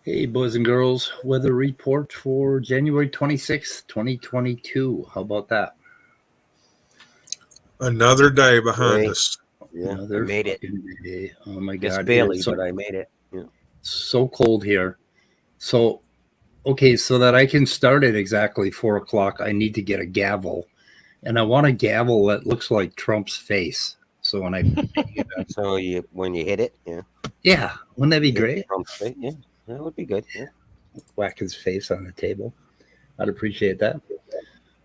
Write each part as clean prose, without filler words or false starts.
Hey, boys and girls, weather report for January 26th, 2022. How about that? Another day behind us. Yeah, Another I made it. day. Oh my Just God. barely, but I made it. Yeah. So cold here. So, okay, so that I can start at exactly 4 o'clock, I need to get a gavel. And I want a gavel that looks like Trump's face. So when I So when you hit it, yeah. Yeah, wouldn't that be great? Trump's face, yeah, that would be good. Yeah. Whack his face on the table. I'd appreciate that.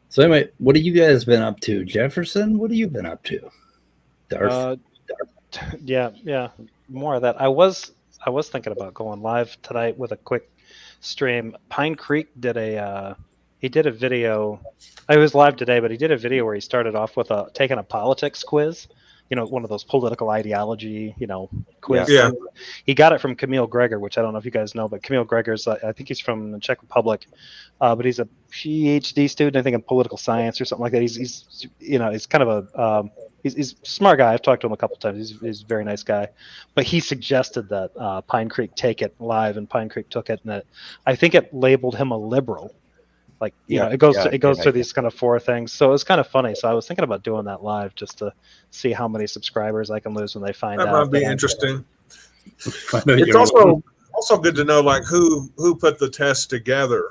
So anyway, what have you guys been up to? Jefferson, what have you been up to? Darth? Yeah, more of that. I was thinking about going live tonight with a quick stream. Pine Creek did a video. I was live today, but he did a video where he started off with taking a politics quiz. One of those political ideology, quiz. Yeah. He got it from Camille Gregor, which I don't know if you guys know, but Camille Gregor's, I think he's from the Czech Republic, but he's a PhD student, I think, in political science or something like that. He's kind of a he's a smart guy. I've talked to him a couple times. He's a very nice guy, but he suggested that Pine Creek take it live, and Pine Creek took it, and I think it labeled him a liberal. Like, it goes through these kind of 4 things. So it's kind of funny. So I was thinking about doing that live just to see how many subscribers I can lose when they find out. That might be interesting. It's also good to know, like, who put the test together.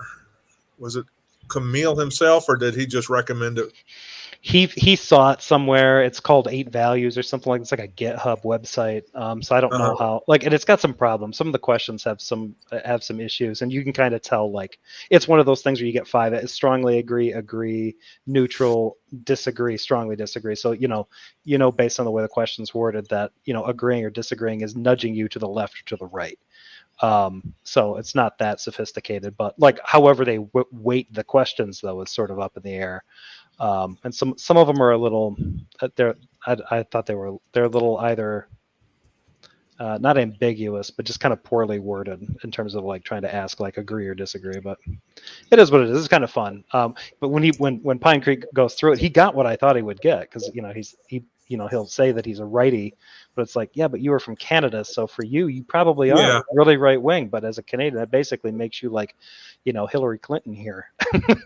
Was it Camille himself, or did he just recommend it? He saw it somewhere. It's called 8 Values or something like. It's like a GitHub website. So I don't know how. And it's got some problems. Some of the questions have some issues, and you can kind of tell. Like, it's one of those things where you get 5. It's strongly agree, neutral, disagree, strongly disagree. So based on the way the question's worded, that agreeing or disagreeing is nudging you to the left or to the right. So it's not that sophisticated, but like however they weight the questions though is sort of up in the air. And some of them are a little. I thought they're a little either not ambiguous, but just kind of poorly worded in terms of like trying to ask like agree or disagree. But it is what it is. It's kind of fun. But when Pine Creek goes through it, he got what I thought he would get because he'll say that he's a righty, but it's like, yeah, but you are from Canada, so for you probably are really right wing. But as a Canadian, that basically makes you like, Hillary Clinton here.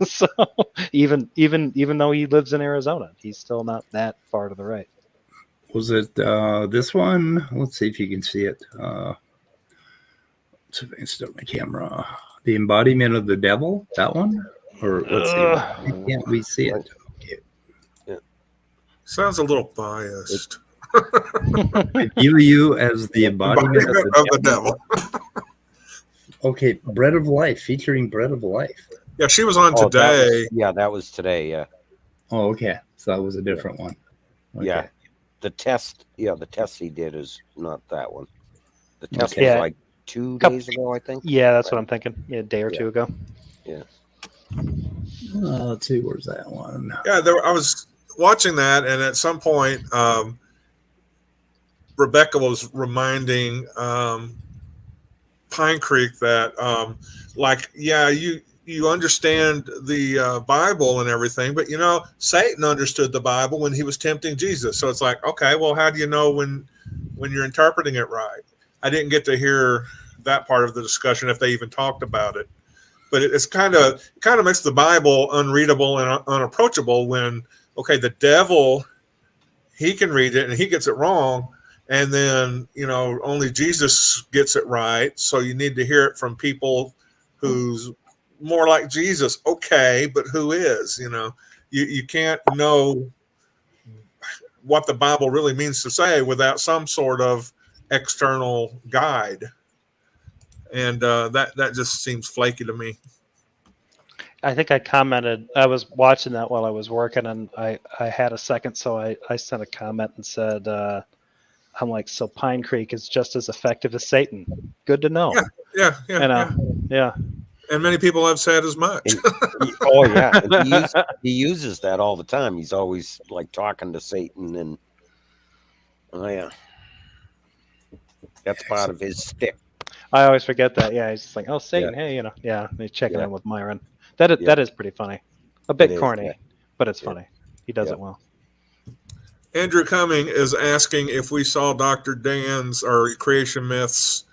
So even though he lives in Arizona, he's still not that far to the right. Was it this one? Let's see if you can see it. Let's see if I can start my camera. The Embodiment of the Devil, that one? Or let's see. Can't we see it? Okay. Yeah. Sounds a little biased. I view you as the embodiment of the devil. Okay, Bread of Life, featuring Bread of Life. Yeah, she was on today. That was today, yeah. Oh, okay. So that was a different one. Okay. Yeah. The test he did is not that one. The test was like 2 days ago, I think. Yeah, that's what I'm thinking. Yeah, a day or 2 ago. Yeah. Let's see, where's that one? Yeah, I was watching that, and at some point, Rebecca was reminding Pine Creek that, you understand the Bible and everything, but Satan understood the Bible when he was tempting Jesus. So it's like, okay, well, how do you know when you're interpreting it right? I didn't get to hear that part of the discussion if they even talked about it, but it's kind of makes the Bible unreadable and unapproachable when, okay, the devil, he can read it and he gets it wrong. And then, only Jesus gets it right. So you need to hear it from people who's more like Jesus. Okay, but who is? You can't know what the Bible really means to say without some sort of external guide. And that just seems flaky to me. I think I commented. I was watching that while I was working, and I had a second, so I sent a comment and said, "I'm like, so Pine Creek is just as effective as Satan. Good to know." Yeah. Yeah. And many people have said as much. And he uses that all the time. He's always like talking to Satan, and that's part of his stick. I always forget that. Yeah, he's just like, "Oh, Satan, Yeah. hey, he's checking Yeah. in with Myron." That is pretty funny. A bit corny, yeah. but it's funny. He does it well. Andrew Cumming is asking if we saw Dr. Dan's or Creation Myths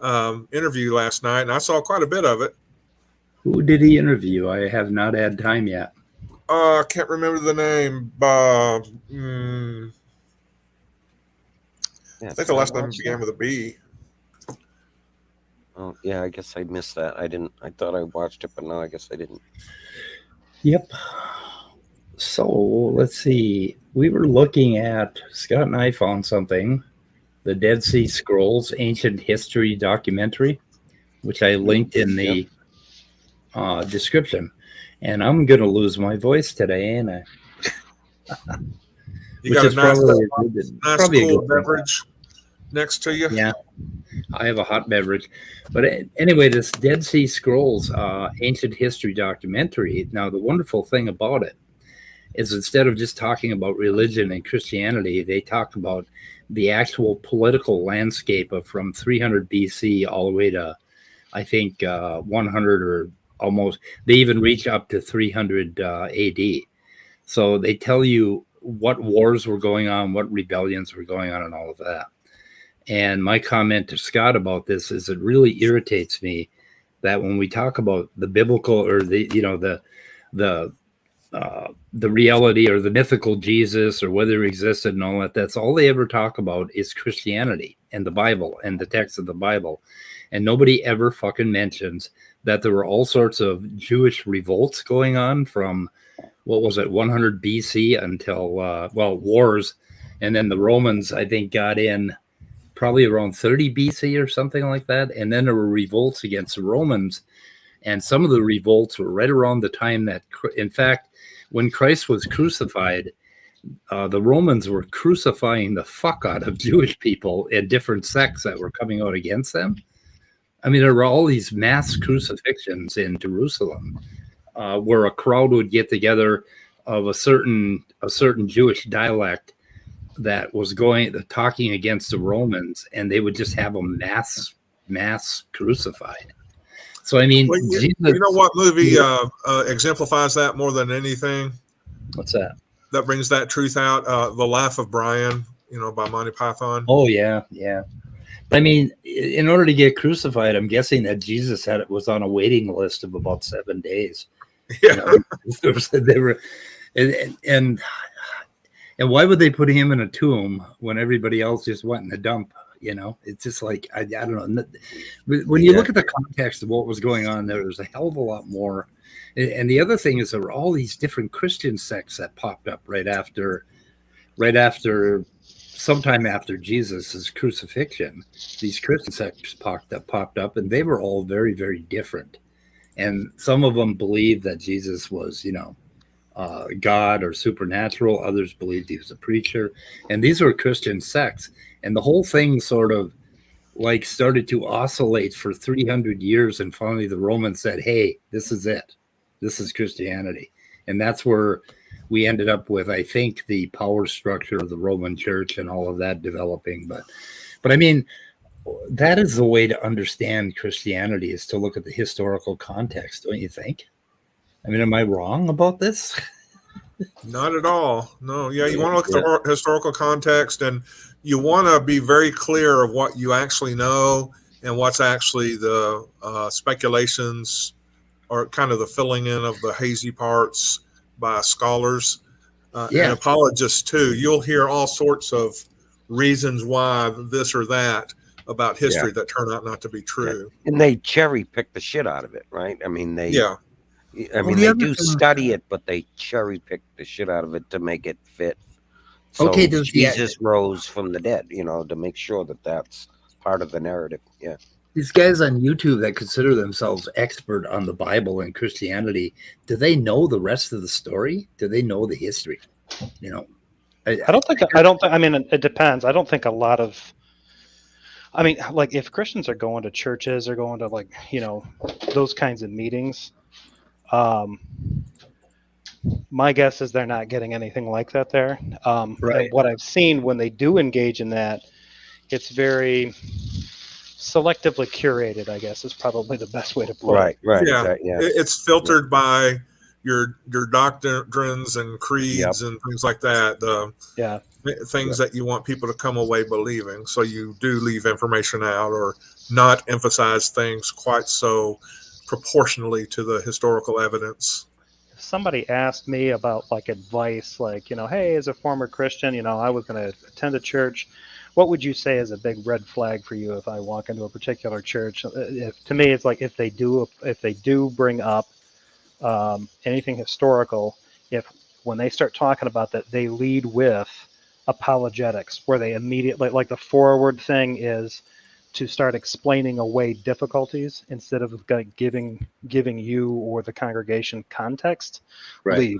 interview last night, and I saw quite a bit of it. Who did he interview? I have not had time yet. I can't remember the name. I think the last name began with a B. Oh yeah, I guess I missed that. I thought I watched it, but no, I guess I didn't. Yep. So let's see. We were looking at, Scott and I found something, the Dead Sea Scrolls Ancient History documentary, which I linked in the description. And I'm going to lose my voice today, ain't I? You got a nice cool beverage next to you? Yeah, I have a hot beverage. But anyway, this Dead Sea Scrolls Ancient History documentary, now the wonderful thing about it is instead of just talking about religion and Christianity, they talk about the actual political landscape of from 300 BC all the way to, I think, 100 or almost, they even reach up to 300 AD. So they tell you what wars were going on, what rebellions were going on, and all of that. And my comment to Scott about this is it really irritates me that when we talk about the biblical or the reality or the mythical Jesus or whether he existed and all that, that's all they ever talk about is Christianity and the Bible and the text of the Bible. And nobody ever fucking mentions that there were all sorts of Jewish revolts going on from, 100 BC until, wars. And then the Romans, I think, got in probably around 30 BC or something like that. And then there were revolts against the Romans. And some of the revolts were right around the time that, in fact, when Christ was crucified, the Romans were crucifying the fuck out of Jewish people in different sects that were coming out against them. I mean, there were all these mass crucifixions in Jerusalem where a crowd would get together of a certain Jewish dialect that was talking against the Romans, and they would just have them mass crucified. So, I mean, Jesus, you know what movie exemplifies that more than anything? What's that? That brings that truth out. The Life of Brian, by Monty Python. Oh, yeah. I mean, in order to get crucified, I'm guessing that Jesus was on a waiting list of about 7 days. Yeah. They were, and why would they put him in a tomb when everybody else just went in the dump? It's just like, I don't know. When you look at the context of what was going on there, there's a hell of a lot more. And the other thing is there were all these different Christian sects that popped up right after sometime after Jesus's crucifixion. These Christian sects popped up, and they were all very, very different. And some of them believed that Jesus was, God or supernatural. Others believed he was a preacher. And these were Christian sects. And the whole thing sort of like started to oscillate for 300 years. And finally the Romans said, hey, this is it. This is Christianity. And that's where we ended up with, I think, the power structure of the Roman Church and all of that developing. But I mean, that is the way to understand Christianity, is to look at the historical context, don't you think? I mean, am I wrong about this? Not at all. No. Yeah, you want to look at the historical context, and you want to be very clear of what you actually know and what's actually the speculations or kind of the filling in of the hazy parts by scholars and apologists too. You'll hear all sorts of reasons why this or that about history that turn out not to be true. And they cherry pick the shit out of it, right? I mean, they do study it, but they cherry pick the shit out of it to make it fit. So Jesus rose from the dead, to make sure that that's part of the narrative. Yeah. these guys on YouTube that consider themselves expert on the Bible and Christianity, do they know the rest of the story? Do they know the history? You know, I mean, it depends. I don't think a lot of, I mean, like if Christians are going to churches or going to like, those kinds of meetings, my guess is they're not getting anything like that there. Right. And what I've seen when they do engage in that, it's very selectively curated, I guess is probably the best way to put it. Right. Yeah. It's filtered by your doctrines and creeds and things like that. Things that you want people to come away believing. So you do leave information out or not emphasize things quite so proportionally to the historical evidence. If somebody asked me about like advice, like, hey, as a former Christian, I was going to attend a church. What would you say is a big red flag for you if I walk into a particular church? To me, it's like if they do bring up anything historical, when they start talking about that, they lead with apologetics, where they immediately, like the forward thing is to start explaining away difficulties instead of giving you or the congregation context. Right. Lead.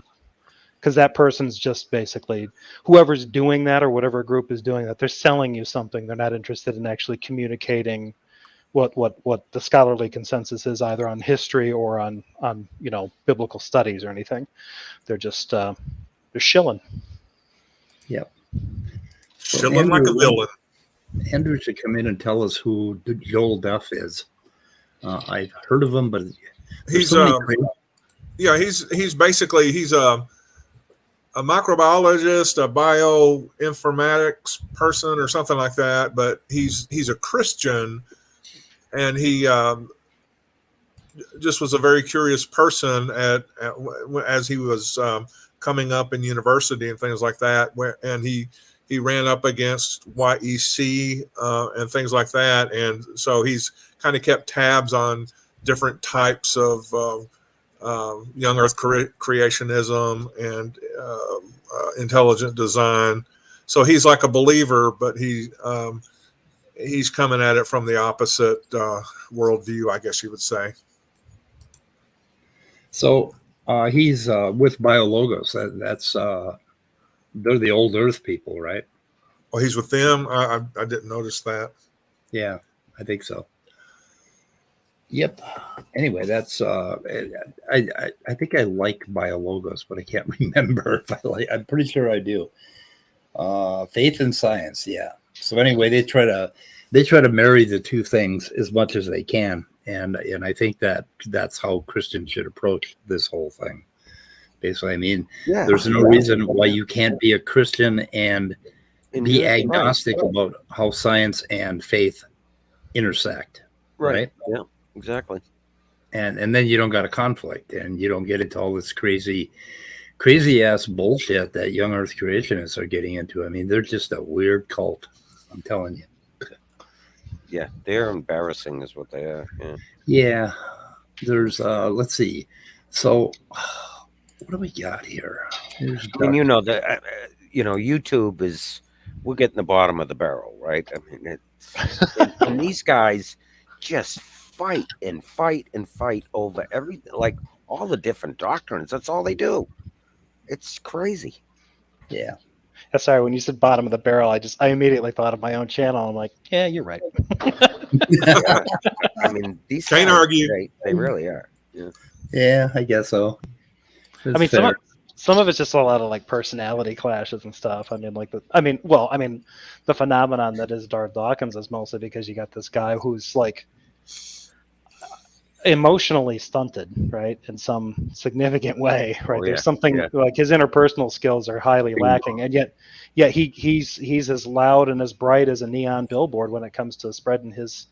Because that person's just basically, whoever's doing that or whatever group is doing that, they're selling you something. They're not interested in actually communicating what the scholarly consensus is, either on history or on biblical studies or anything. They're just they're shilling. Yep. Shilling like a villain. Andrew should come in and tell us who Joel Duff is. I've heard of him, but he's basically a microbiologist, a bioinformatics person, or something like that. But he's a Christian, and he just was a very curious person as he was coming up in university and things like that. And he ran up against YEC and things like that, and so he's kind of kept tabs on different types of young Earth creationism and intelligent design. So he's like a believer, but he's coming at it from the opposite worldview, I guess you would say. So he's with BioLogos. That's they're the old Earth people, right? Oh, he's with them. I didn't notice that. Yeah, I think so. Yep. Anyway, that's I think I like BioLogos, but I can't remember if I like. I'm pretty sure I do. Faith and science, yeah. So anyway, they try to marry the two things as much as they can, and I think that's how Christians should approach this whole thing. Basically, I mean, there's no reason why you can't be a Christian and be agnostic about how science and faith intersect. Right? Yeah, exactly. And then you don't got a conflict, and you don't get into all this crazy ass bullshit that young Earth creationists are getting into. I mean, they're just a weird cult. I'm telling you. Yeah, they're embarrassing, is what they are. Yeah. There's let's see. So what do we got here? I mean, YouTube is, we're getting the bottom of the barrel, right? I mean, and these guys just fight and fight and fight over everything, like all the different doctrines. That's all they do. It's crazy. Yeah. Sorry, when you said bottom of the barrel, I immediately thought of my own channel. I'm like, yeah, you're right. I mean, these can't argue. They really are. Yeah, I guess so. I mean, some of it's just a lot of like personality clashes and stuff. I mean, the phenomenon that is Darth Dawkins is mostly because you got this guy who's like emotionally stunted, right, in some significant way, right? There's something like his interpersonal skills are highly lacking, and yet he's as loud and as bright as a neon billboard when it comes to spreading his,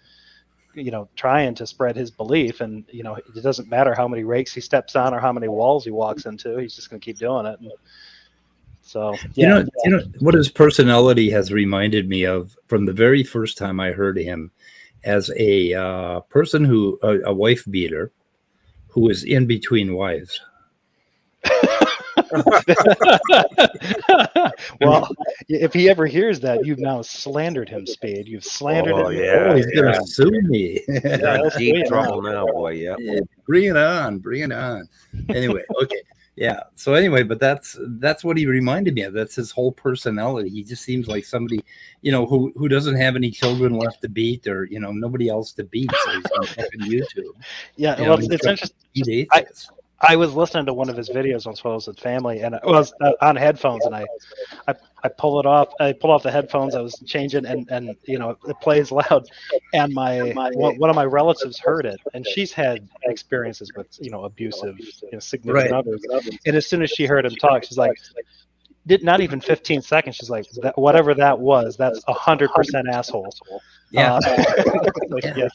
trying to spread his belief. And it doesn't matter how many rakes he steps on or how many walls he walks into, he's just going to keep doing it. And so what his personality has reminded me of from the very first time I heard him, as a person a wife beater who is in between wives. Well, if he ever hears that, you've now slandered him, Spade. You've slandered Oh, him. yeah. He's gonna sue me. Yeah, he'll sue Deep you trouble now. now, boy. Yeah. Yeah, bring it on, bring it on. Anyway, okay, yeah. So anyway, but that's what he reminded me of. That's his whole personality. He just seems like somebody, who doesn't have any children left to beat, or nobody else to beat. So he's on fucking YouTube. Yeah, You well, know, it's interesting. he's atheist. I was listening to one of his videos once while I was with family, and I was on headphones, and I pull it off. I pull off the headphones. I was changing, and it plays loud, and one of my relatives heard it, and she's had experiences with abusive significant Right. others, and as soon as she heard him talk, she's like, not even 15 seconds. She's like, whatever that was, that's 100% asshole. Yeah. Like, Yeah.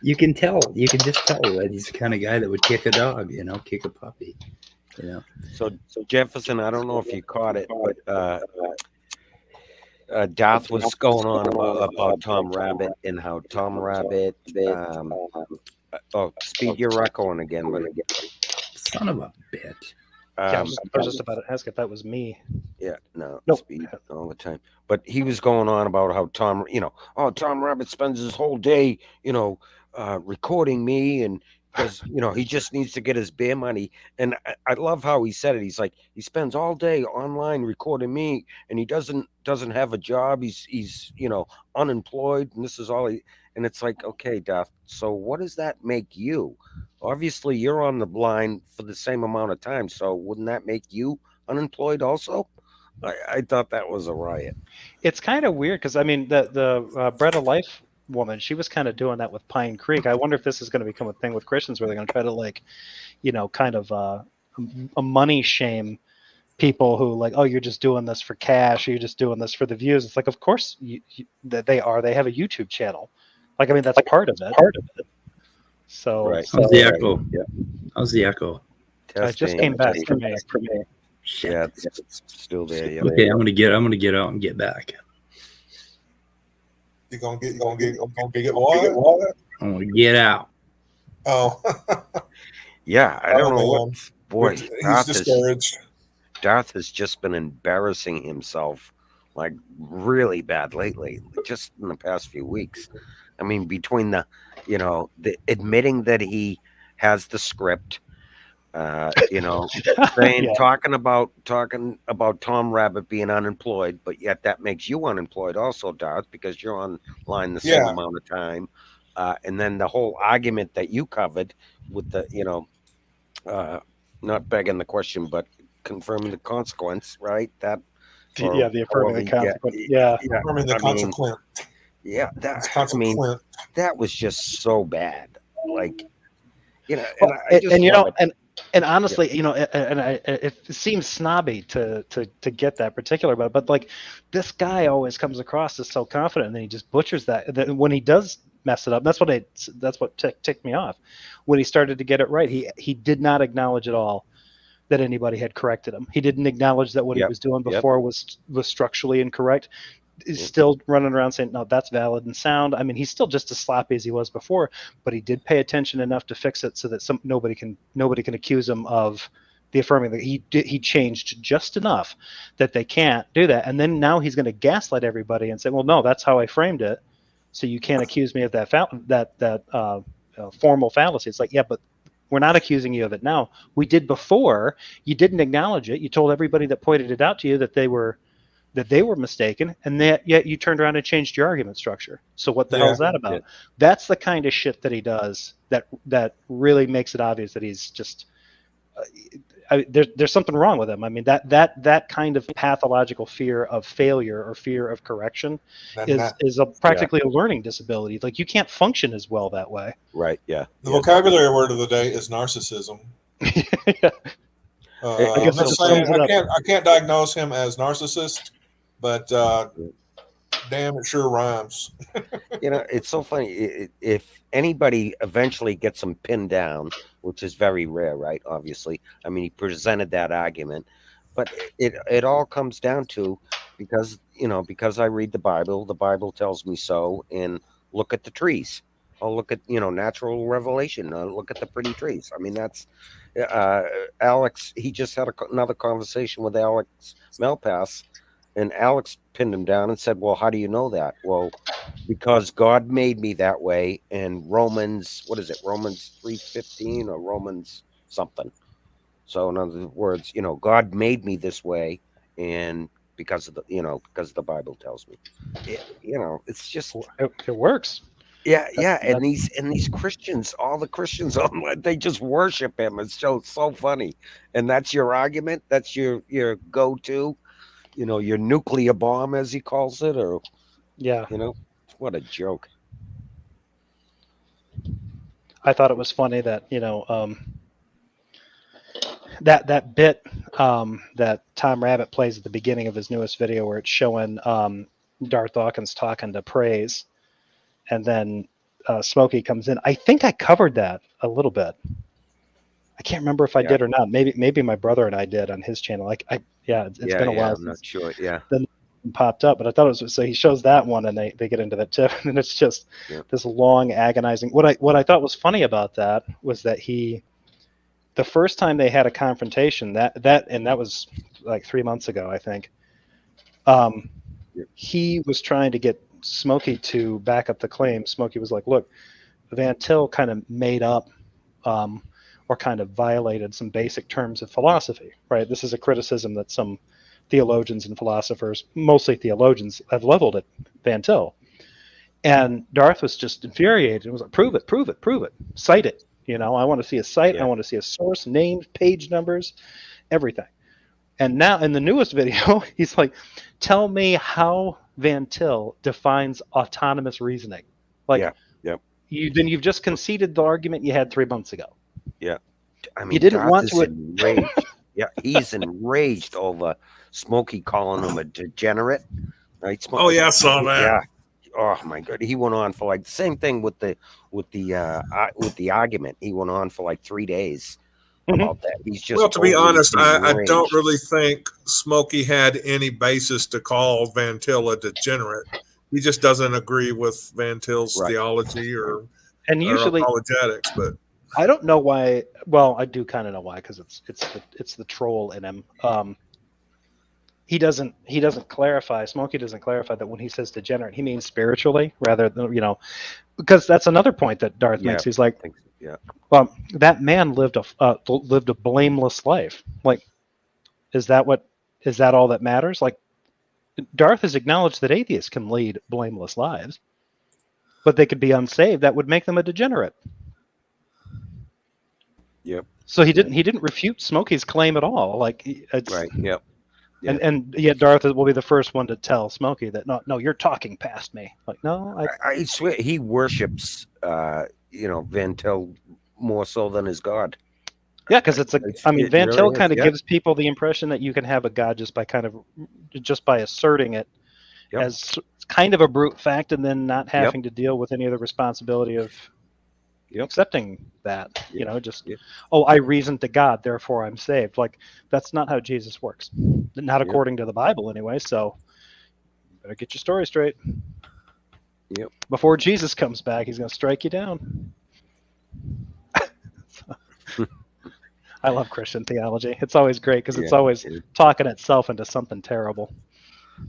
You can tell. You can just tell that he's the kind of guy that would kick a dog, kick a puppy. So Jefferson, I don't know if you caught it, but Darth was going on about Tom Rabbit and how Tom Rabbit. Speed, you're echoing again, but Son of a bitch. I was just about to ask if that was me. Yeah, no, Nope. Speed all the time. But he was going on about how Tom Rabbit spends his whole day, recording me, and because he just needs to get his beer money. And I love how he said it. He's like, he spends all day online recording me, and he doesn't have a job. He's unemployed, and this is all he. And it's like, okay, Duff. So what does that make you? Obviously, you're on the line for the same amount of time. So wouldn't that make you unemployed also? I thought that was a riot. It's kind of weird because I mean the Bread of Life woman, she was kind of doing that with Pine Creek. I wonder if this is going to become a thing with Christians where they're going to try to kind of a money shame people who like, oh, you're just doing this for cash, or you're just doing this for the views. It's like, of course that they are. They have a YouTube channel. Like, I mean, that's part of it. So, Right. How's the echo? Yeah. How's the echo? I just came back from me. Shit. Yeah, it's still there. Yeah. Okay, I'm gonna get out and get back. You gonna get what? I'm gonna get out. Oh, Yeah, I don't know what. man. Boy, He's discouraged. Darth has just been embarrassing himself like really bad lately, just in the past few weeks. I mean, between the admitting that he has the script, saying Yeah. talking about Tom Rabbit being unemployed, but yet that makes you unemployed also, Darth, because you're online the same amount of time. And then the whole argument that you covered with the, not begging the question, but confirming the consequence, right? That The affirming the consequence. Yeah. Affirming the consequence. Yeah, It's consequent. that was just so bad. Like, Well, I just love it. and honestly, it seems snobby to get that particular about it, but like this guy always comes across as so confident, and then he just butchers that when he does mess it up. That's what ticked me off. When he started to get it right, he did not acknowledge at all that anybody had corrected him. He didn't acknowledge that what he was doing before was structurally incorrect. He's still running around saying, no, that's valid and sound. I mean, he's still just as sloppy as he was before, but he did pay attention enough to fix it so that nobody can accuse him of the affirming that he changed just enough that they can't do that. And then now he's going to gaslight everybody and say, well, no, that's how I framed it, so you can't accuse me of that formal fallacy. It's like, yeah, but we're not accusing you of it now. We did before. You didn't acknowledge it. You told everybody that pointed it out to you that they were mistaken, and yet you turned around and changed your argument structure. So what the hell is that about? Yeah. That's the kind of shit that he does that really makes it obvious that he's just there's something wrong with him. I mean, that kind of pathological fear of failure or fear of correction is practically a learning disability. Like, you can't function as well that way. Right. Yeah. The vocabulary word of the day is narcissism. Yeah. I I'm guess not that saying sums it up. I can't diagnose him as narcissist, but damn, it sure rhymes. It's so funny. If anybody eventually gets him pinned down, which is very rare, right? Obviously, I mean, he presented that argument, but it all comes down to because I read the Bible tells me so, and look at the trees. I'll look at natural revelation. Look at the pretty trees. I mean, that's Alex. He just had another conversation with Alex Malpass And Alex pinned him down and said, "Well, how do you know that?" Well, because God made me that way. And Romans, what is it? Romans 3:15 or Romans something. So in other words, God made me this way, and because of because the Bible tells me, it's just It works. yeah, That- yeah. that- And these Christians, all the Christians online, they just worship him. It's so funny. And that's your argument. That's your go-to. Your nuclear bomb, as he calls it, or yeah. what a joke. I thought it was funny that that bit that Tom Rabbit plays at the beginning of his newest video, where it's showing Darth Dawkins talking to Praise, and then Smokey comes in. I think I covered that a little bit. I can't remember if I did or not. Maybe my brother and I did on his channel. It's been a while I'm not since sure. Yeah. the popped up, but I thought it was, so he shows that one and they get into the tip, and it's just this long agonizing. What I thought was funny about that was that the first time they had a confrontation, that was like 3 months ago, I think. He was trying to get Smokey to back up the claim. Smokey was like, "Look, Van Til kind of made up or kind of violated some basic terms of philosophy, right? This is a criticism that some theologians and philosophers, mostly theologians, have leveled at Van Til." And Darth was just infuriated. It was like, "Prove it, prove it, prove it. Cite it. I want to see a site. I want to see a source, names, page numbers, everything." And now in the newest video, he's like, "Tell me how Van Til defines autonomous reasoning." Like, you've just conceded the argument you had 3 months ago. Yeah. I mean, you didn't Darth want is to. Enraged. Yeah, he's enraged over Smokey calling him a degenerate. Right? Oh yeah, I saw that. Yeah. Oh my God, he went on for like the same thing with the argument. He went on for like 3 days about that. He's just to be honest, I enraged. don't really think Smokey had any basis to call Van Til a degenerate. He just doesn't agree with Van Til's theology or apologetics. But I don't know why. Well, I do kind of know why, because it's the troll in him. He doesn't clarify. Smokey doesn't clarify that when he says degenerate, he means spiritually rather than because that's another point that Darth makes. He's like, well, that man lived a blameless life. Like, is that all that matters? Like, Darth has acknowledged that atheists can lead blameless lives, but they could be unsaved. That would make them a degenerate. Yep. So he didn't refute Smokey's claim at all. Like, it's right. Yep. Yeah. And yet Darth will be the first one to tell Smokey that no, you're talking past me. Like, no, I swear he worships Van Til more so than his God. Yeah, because Van Til kind of gives people the impression that you can have a God just by asserting it as kind of a brute fact, and then not having to deal with any of the responsibility of accepting that. I reasoned to God, therefore I'm saved. Like, that's not how Jesus works. Not according to the Bible anyway, so you better get your story straight. Yep. Before Jesus comes back, he's going to strike you down. I love Christian theology. It's always great because it's always talking itself into something terrible.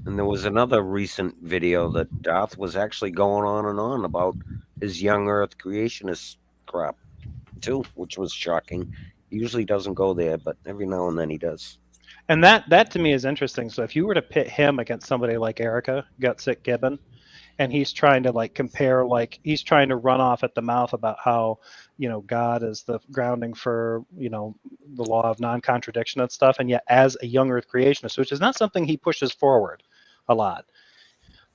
And there was another recent video that Duff was actually going on and on about his young earth creationist crap too, which was shocking. He usually doesn't go there, but every now and then he does. And that to me is interesting. So if you were to pit him against somebody like Erica Gutsick Gibbon, and he's trying to compare, he's trying to run off at the mouth about how God is the grounding for the law of non-contradiction and stuff, and yet as a young earth creationist, which is not something he pushes forward a lot.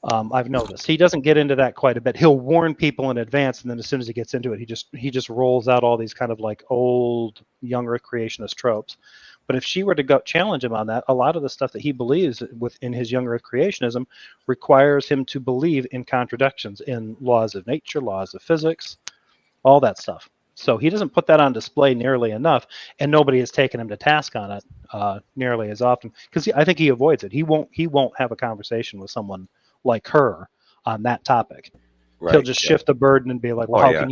I've noticed he doesn't get into that quite a bit. He'll warn people in advance, and then as soon as he gets into it, he just rolls out all these kind of old young earth creationist tropes. But if she were to go challenge him on that, a lot of the stuff that he believes within his young earth creationism requires him to believe in contradictions in laws of nature, laws of physics, all that stuff. So he doesn't put that on display nearly enough, and nobody has taken him to task on it nearly as often, because I think he avoids it. He won't have a conversation with someone like her on that topic. Right, he'll just shift the burden and be like, "Well, how can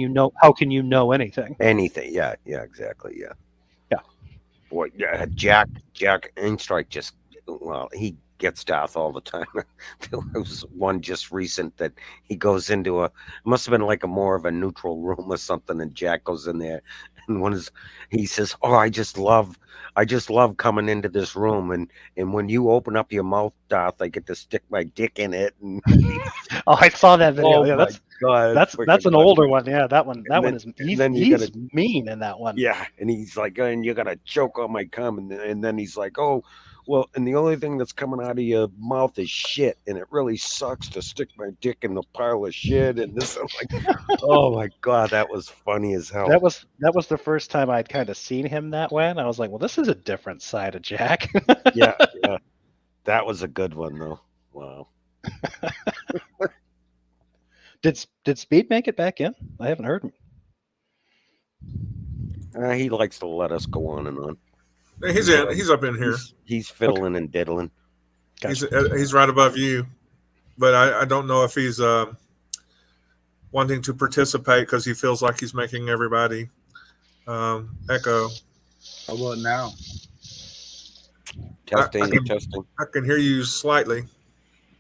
you know anything?" Anything? Yeah, exactly. Yeah. Boy, Jack Einstrike gets Darth all the time. There was one just recent that he goes into it must have been like a more of a neutral room or something, and Jack goes in there, and he says, "Oh, I just love coming into this room, and when you open up your mouth, Darth, I get to stick my dick in it." And Oh, I saw that video. oh Yeah, my god, that's an older one. Yeah, that one is he's gotta, mean in that one. yeah, and he's like, and you gotta choke on my cum, and then he's like, oh, well, and the only thing that's coming out of your mouth is shit, and it really sucks to stick my dick in the pile of shit. And this, I'm like, oh my god, that was funny as hell. That was the first time I'd kind of seen him that way, and I was like, well, this is a different side of Jack. yeah, that was a good one though. Wow. Did Speed make it back in? I haven't heard him. He likes to let us go on and on. He's in. He's up in here. He's fiddling and diddling. Gotcha. He's right above you, but I don't know if he's wanting to participate because he feels like he's making everybody echo. How about now? Testing. I can hear you slightly.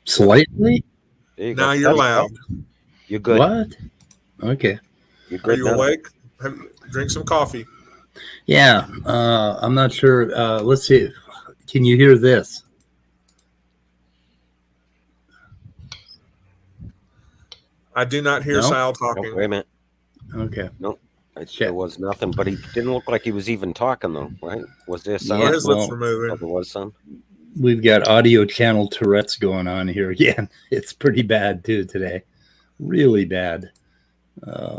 Slightly? There you Now go. you're loud. You're good. What? Okay. You're Are good you now. awake? Drink some coffee. Yeah. I'm not sure. Let's see. Can you hear this? I do not hear No? Sal Oh, talking. wait a minute. Okay. There was nothing, but he didn't look like he was even talking though, right? Was there sound? Yeah, His lips well, were Oh, moving. there was some. We've got audio channel Tourette's going on here again. It's pretty bad too today. Really bad.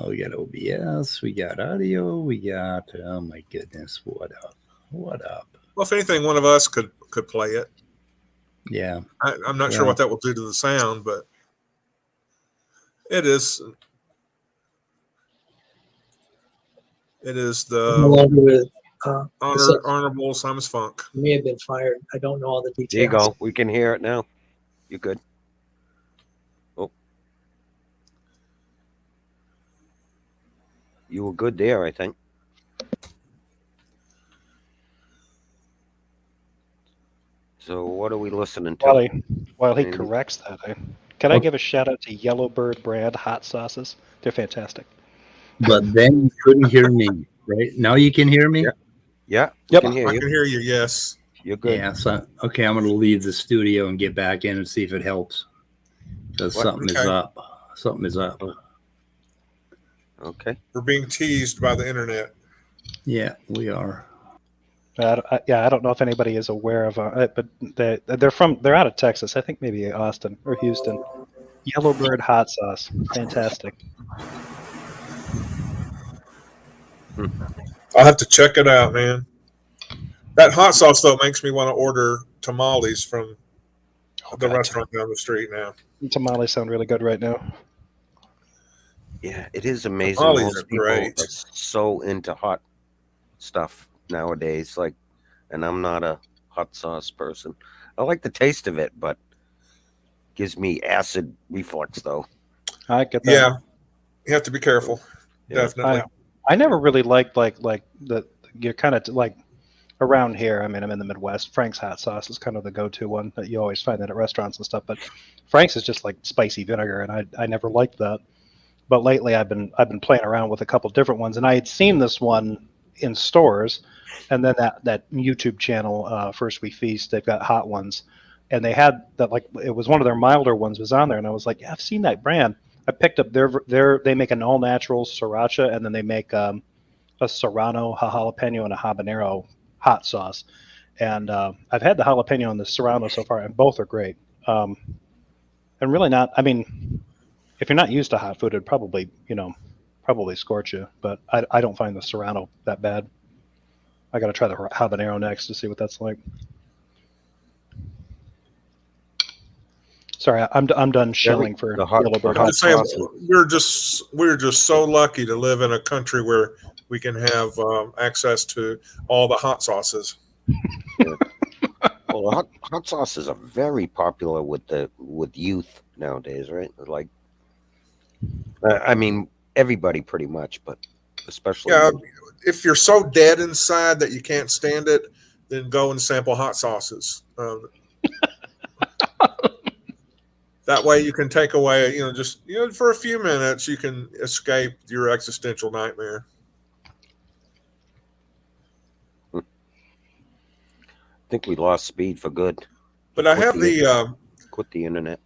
We got OBS, we got audio, we got, oh my goodness, what up? What up? Well, if anything, one of us could play it. Yeah. I'm not sure what that will do to the sound, but it is No the longer with Honorable Simon's Funk. may have been fired. I don't know all the details. There you go. We can hear it now. You're good. Oh. You were good there, I think. So what are we listening to? While he And- corrects that, can I give a shout out to Yellowbird brand hot sauces? They're fantastic. But then you couldn't hear me, right? Now you can hear me? Yeah, Yep. can hear I you. can hear you. Yes. You're good. Yeah. So, okay, I'm going to leave the studio and get back in and see if it helps. Because What? something is Okay. up. Something is up. Okay. We're being teased by the internet. Yeah, we are. I don't know if anybody is aware of it, but they're out of Texas. I think maybe Austin or Houston. Yellowbird hot sauce, fantastic. I'll have to check it out, man. That hot sauce though makes me want to order tamales from the restaurant down the street now. Tamales sound really good right now. Yeah, it is amazing. Tamales Most are people great. are so into hot stuff nowadays. Like, and I'm not a hot sauce person. I like the taste of it, but gives me acid reflux though. I get that. Yeah, you have to be careful. Yeah. Definitely. I never really liked like the you're kind of like around here. I mean, I'm in the Midwest. Frank's hot sauce is kind of the go-to one that you always find that at restaurants and stuff. But Frank's is just like spicy vinegar, and I never liked that. But lately, I've been playing around with a couple different ones, and I had seen this one in stores, and then that YouTube channel, First We Feast, they've got hot ones, and they had that like it was one of their milder ones was on there, and I was like, yeah, I've seen that brand. I picked up they make an all natural sriracha, and then they make a serrano, a jalapeno, and a habanero hot sauce. And I've had the jalapeno and the serrano so far, and both are great. And really not. I mean, if you're not used to hot food, it'd probably scorch you. But I don't find the serrano that bad. I got to try the habanero next to see what that's like. Sorry, I'm done shilling for the hot- Yellowbird the I'm hot just saying, sauce. we're just so lucky to live in a country where we can have access to all the hot sauces. Well, hot sauces are very popular with youth nowadays, right? Like, I mean, everybody pretty much, but especially. Yeah, if you're so dead inside that you can't stand it, then go and sample hot sauces. That way you can take away, just for a few minutes, you can escape your existential nightmare. I think we lost Speed for good. But I have Quit the internet.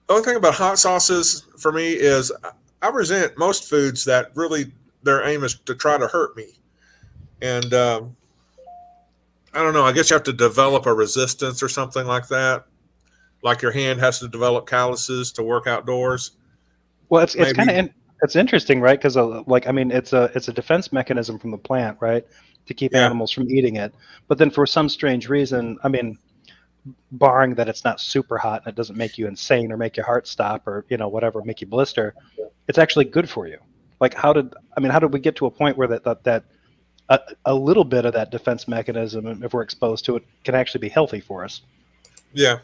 the only thing about hot sauces for me is I resent most foods that really their aim is to try to hurt me. And I don't know, I guess you have to develop a resistance or something like that. Like your hand has to develop calluses to work outdoors. Well, it's Maybe. kind of it's interesting, right? Because it's a defense mechanism from the plant, right, to keep Yeah. animals from eating it. But then for some strange reason, barring that it's not super hot and it doesn't make you insane or make your heart stop or whatever, make you blister, it's actually good for you. Like how did we get to a point where that a little bit of that defense mechanism, if we're exposed to it, can actually be healthy for us? Yeah.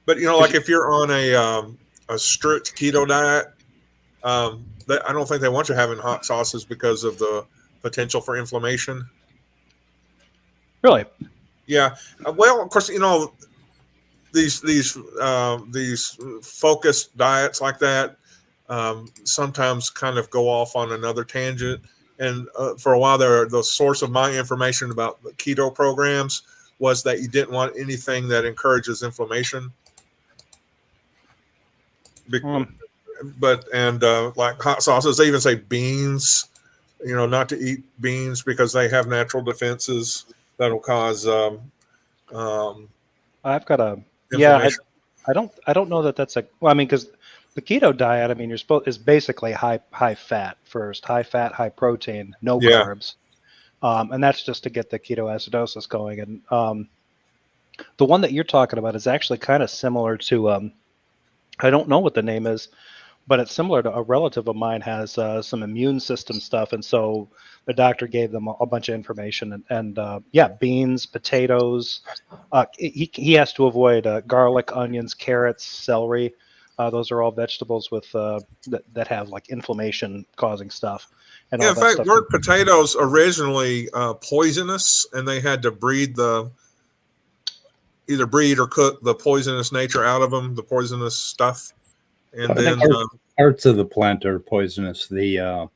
But like if you're on a strict keto diet, I don't think they want you having hot sauces because of the potential for inflammation. Really? Yeah. Well, of course, these focused diets like that sometimes kind of go off on another tangent. And for a while there, the source of my information about the keto programs was that you didn't want anything that encourages inflammation. Like hot sauces, they even say beans, not to eat beans because they have natural defenses that'll cause I've got a inflammation. I don't know that's because the keto diet, is basically high fat first, high fat, high protein, no carbs, and that's just to get the ketoacidosis going. And the one that you're talking about is actually kind of similar to I don't know what the name is, but it's similar to a relative of mine has some immune system stuff, and so the doctor gave them a bunch of information and beans, potatoes. He has to avoid garlic, onions, carrots, celery. Those are all vegetables with that have like inflammation causing stuff. And all in that fact, stuff. weren't potatoes originally poisonous, and they had to either breed or cook the poisonous nature out of them, the poisonous stuff, and then parts of the plant are poisonous. The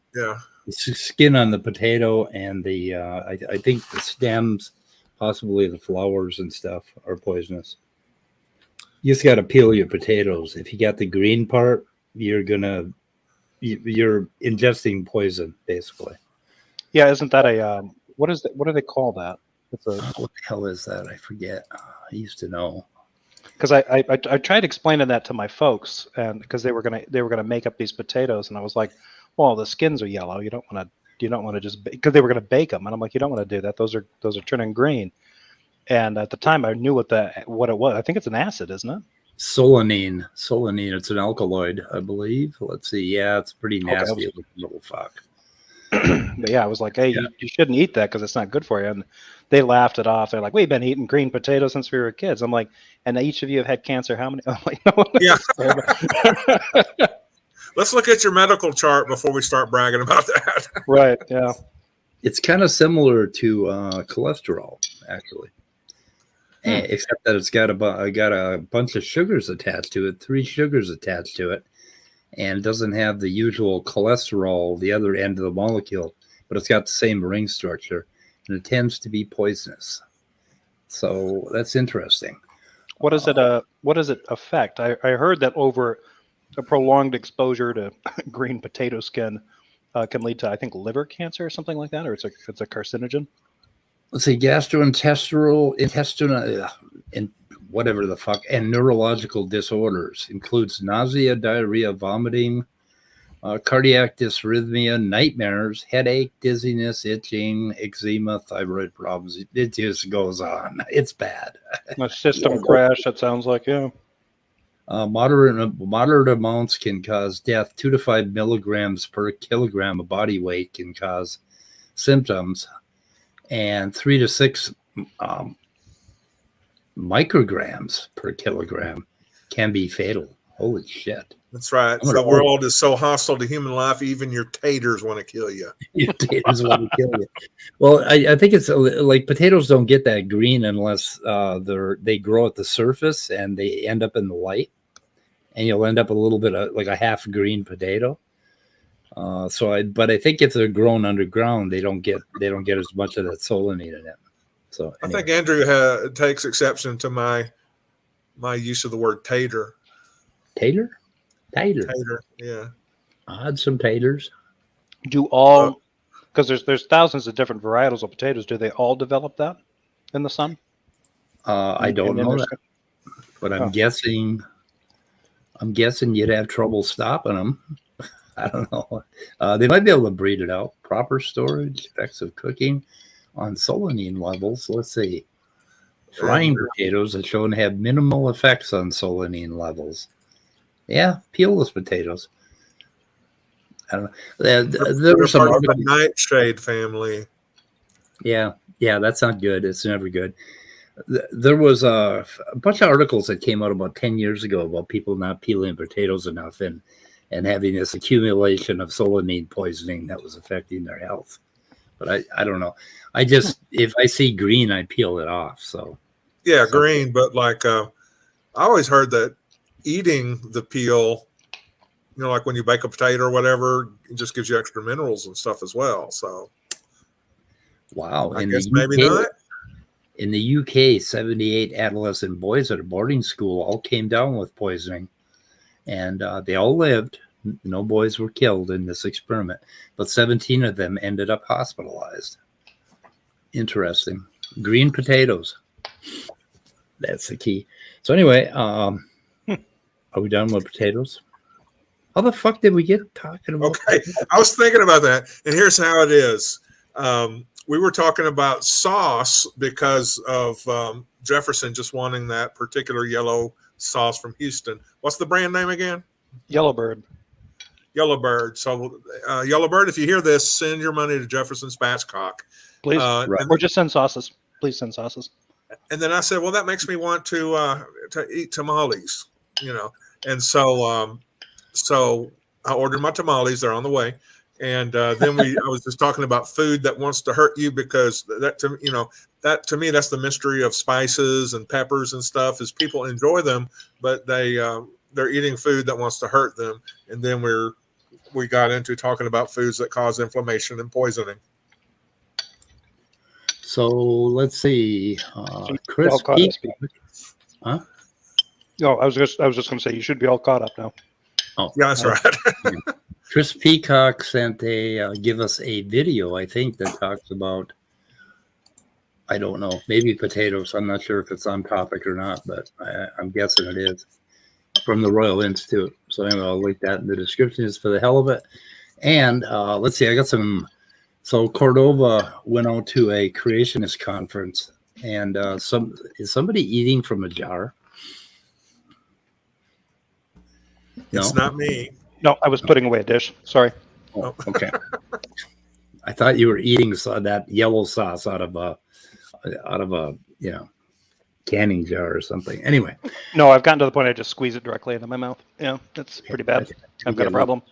skin on the potato and the I think the stems, possibly the flowers and stuff, are poisonous. You just got to peel your potatoes. If you got the green part, you're ingesting poison, basically. Yeah, isn't that what do they call that? What the hell is that? I forget. I used to know. Because I tried explaining that to my folks, and because they were gonna make up these potatoes, and I was like, well, the skins are yellow. You don't want to just, because they were gonna bake them, and I'm like, you don't want to do that. Those are turning green. And at the time, I knew what it was. I think it's an acid, isn't it? Solanine. It's an alkaloid, I believe. Let's see. Yeah, it's pretty nasty. Okay, little fuck. But yeah, I was like, hey, you shouldn't eat that because it's not good for you. And they laughed it off. They're like, we've been eating green potatoes since we were kids. I'm like, and each of you have had cancer. How many? I'm like, no. Yeah. Let's look at your medical chart before we start bragging about that. Right. Yeah. It's kind of similar to cholesterol, actually. Except that it's got a bunch of sugars attached to it, 3 sugars attached to it, and doesn't have the usual cholesterol, the other end of the molecule, but it's got the same ring structure, and it tends to be poisonous. So that's interesting. What does it affect? I heard that over a prolonged exposure to green potato skin can lead to, I think, liver cancer or something like that, or it's a carcinogen. Let's say gastrointestinal, and whatever the fuck, and neurological disorders includes nausea, diarrhea, vomiting, cardiac dysrhythmia, nightmares, headache, dizziness, itching, eczema, thyroid problems. It just goes on. It's bad. A system crash. It sounds like, yeah. Moderate amounts can cause death. 2 to 5 milligrams per kilogram of body weight can cause symptoms. And 3 to 6 micrograms per kilogram can be fatal. Holy shit. That's right. The world is so hostile to human life, even your taters want to kill you. Your taters want to kill you. Well, I think it's like potatoes don't get that green unless they grow at the surface and they end up in the light. and you'll end up with a little bit of like a half green potato. But I think if they're grown underground, they don't get as much of that solanine in it. So I anyway. think Andrew takes exception to my use of the word tater. Tater, Tater, yeah. I had some taters. Do all, because there's thousands of different varietals of potatoes. Do they all develop that in the sun? I don't know that, but I'm guessing you'd have trouble stopping them. I don't know. They might be able to breed it out. Proper storage, effects of cooking on solanine levels. Let's see. Frying potatoes are shown to have minimal effects on solanine levels. Yeah, peelless potatoes. I don't know. There were some part of the nightshade family. Yeah, that's not good. It's never good. There was a bunch of articles that came out about 10 years ago about people not peeling potatoes enough and having this accumulation of solanine poisoning that was affecting their health. But I don't know. I just, if I see green, I peel it off. So yeah, green. But like I always heard that eating the peel, you know, like when you bake a potato or whatever, it just gives you extra minerals and stuff as well. So wow, I guess maybe not. In the UK, 78 adolescent boys at a boarding school all came down with poisoning, and they all lived. No boys were killed in this experiment, but 17 of them ended up hospitalized. Interesting. Green potatoes. That's the key. So anyway, are we done with potatoes? How the fuck did we get talking about potatoes? I was thinking about that, and here's how it is. We were talking about sauce because of Jefferson just wanting that particular yellow sauce from Houston. What's the brand name again? Yellowbird. Yellowbird. So, Yellowbird, if you hear this, send your money to Jefferson Spatchcock. Please. Or just send sauces. Please send sauces. And then I said, well, that makes me want to eat tamales, you know. And so I ordered my tamales. They're on the way. And then I was just talking about food that wants to hurt you, because that to me, that's the mystery of spices and peppers and stuff, is people enjoy them, but they're eating food that wants to hurt them. And then we got into talking about foods that cause inflammation and poisoning. So let's see. Chris Peacock. Huh? No, I was just going to say you should be all caught up now. Oh, yeah, that's right. Chris Peacock sent give us a video, I think, that talks about, I don't know, maybe potatoes. I'm not sure if it's on topic or not, but I'm guessing it is, from the Royal Institute. So anyway, I'll link that in the description just for the hell of it. And let's see, I got some. So Cordova went out to a Creationist conference, and is somebody eating from a jar? It's not me. No, I was putting away a dish. Sorry. Oh, okay. I thought you were eating that yellow sauce out of a canning jar or something. Anyway. No, I've gotten to the point I just squeeze it directly into my mouth. Yeah, that's pretty bad. I've got a problem.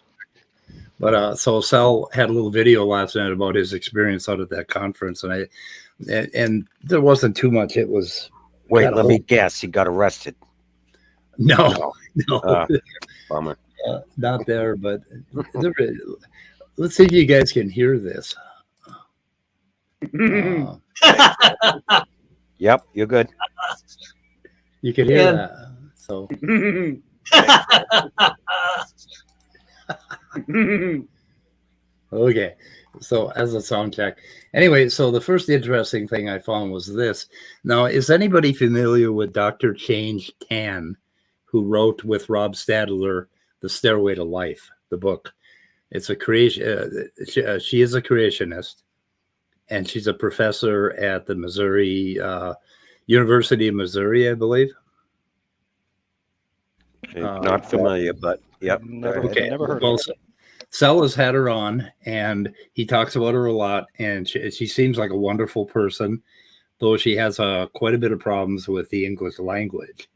But so Sal had a little video last night about his experience out at that conference, and there wasn't too much. It was. Wait, let me guess. He got arrested. No. Bummer. Not there, but let's see if you guys can hear this. Yep, you're good. You can hear that. So. Okay, so as a sound check. Anyway, so the first interesting thing I found was this. Now, is anybody familiar with Dr. Change Tan, who wrote with Rob Stadler The Stairway to Life, the book? It's a creation. She is a creationist, and she's a professor at the University of Missouri, I believe. Not familiar, but yep. Never heard of it. Sel has had her on, and he talks about her a lot, and she seems like a wonderful person, though she has quite a bit of problems with the English language.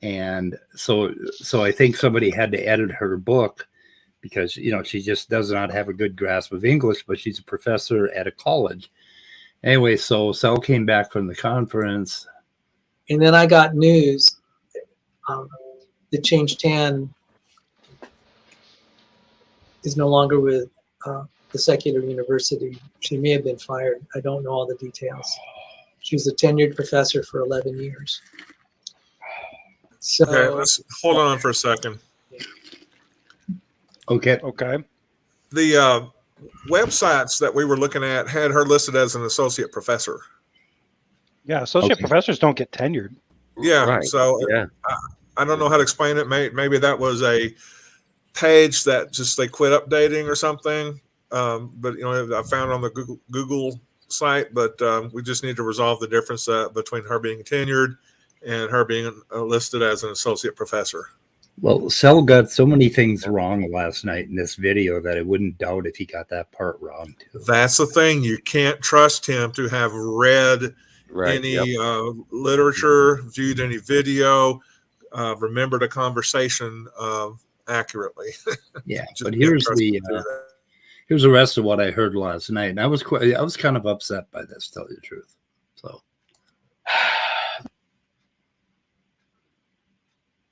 And so I think somebody had to edit her book because, she just does not have a good grasp of English, but she's a professor at a college. Anyway, so Sel came back from the conference. And then I got news. that changed tan is no longer with the secular university. She may have been fired. I don't know all the details. She was a tenured professor for 11 years. So, Okay, let's hold on for a second. Okay. Okay. The websites that we were looking at had her listed as an associate professor. Yeah, associate Okay. professors don't get tenured. Yeah, Right. so Yeah. I don't know how to explain it. Maybe that was a page that just they quit updating or something. But I found it on the Google site. But we just need to resolve the difference between her being tenured and her being listed as an associate professor. Well, Sel got so many things wrong last night in this video that I wouldn't doubt if he got that part wrong too. That's the thing. You can't trust him to have read Right. any literature, viewed any video, remembered a conversation accurately. Yeah, Just but can't here's trust the him to do that. here's the rest of what I heard last night, and I was kind of upset by this, to tell you the truth. So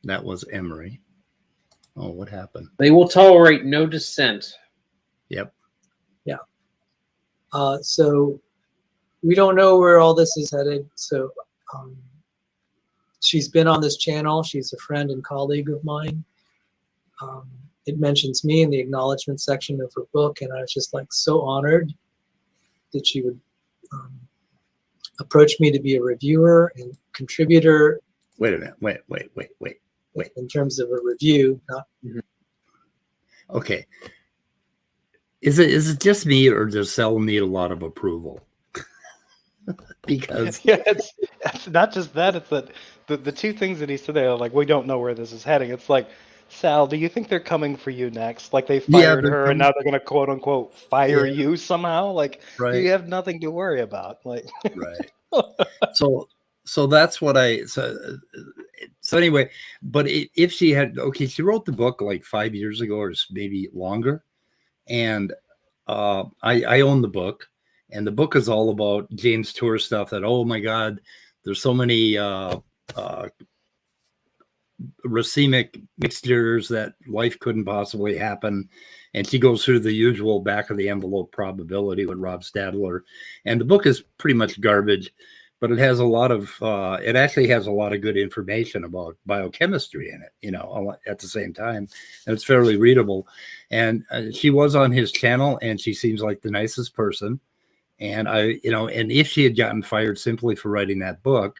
that was Emery. Oh, what happened? They will tolerate no dissent. Yep. so we don't know where all this is headed. So she's been on this channel. She's a friend and colleague of mine. It mentions me in the acknowledgement section of her book, and I was just like so honored that she would approach me to be a reviewer and contributor. Wait a minute. Wait. In terms of a review, not. Okay. Is it just me, or does Sel need a lot of approval? Because Yeah, it's not just that. It's that the two things that he said there, like, we don't know where this is heading. It's like, Sal, do you think they're coming for you next? Like, they fired they're her, and now they're going to quote unquote fire you somehow. Like, right. you have nothing to worry about. Like, right. So that's what so anyway, but if she had, she wrote the book like 5 years ago or maybe longer. And I own the book, and the book is all about James Tour stuff that, oh my God, there's so many racemic mixtures that life couldn't possibly happen. And she goes through the usual back of the envelope probability with Rob Stadler. And the book is pretty much garbage, but it has a lot of, it actually has a lot of good information about biochemistry in it, at the same time. And it's fairly readable. And she was on his channel, and she seems like the nicest person. And and if she had gotten fired simply for writing that book,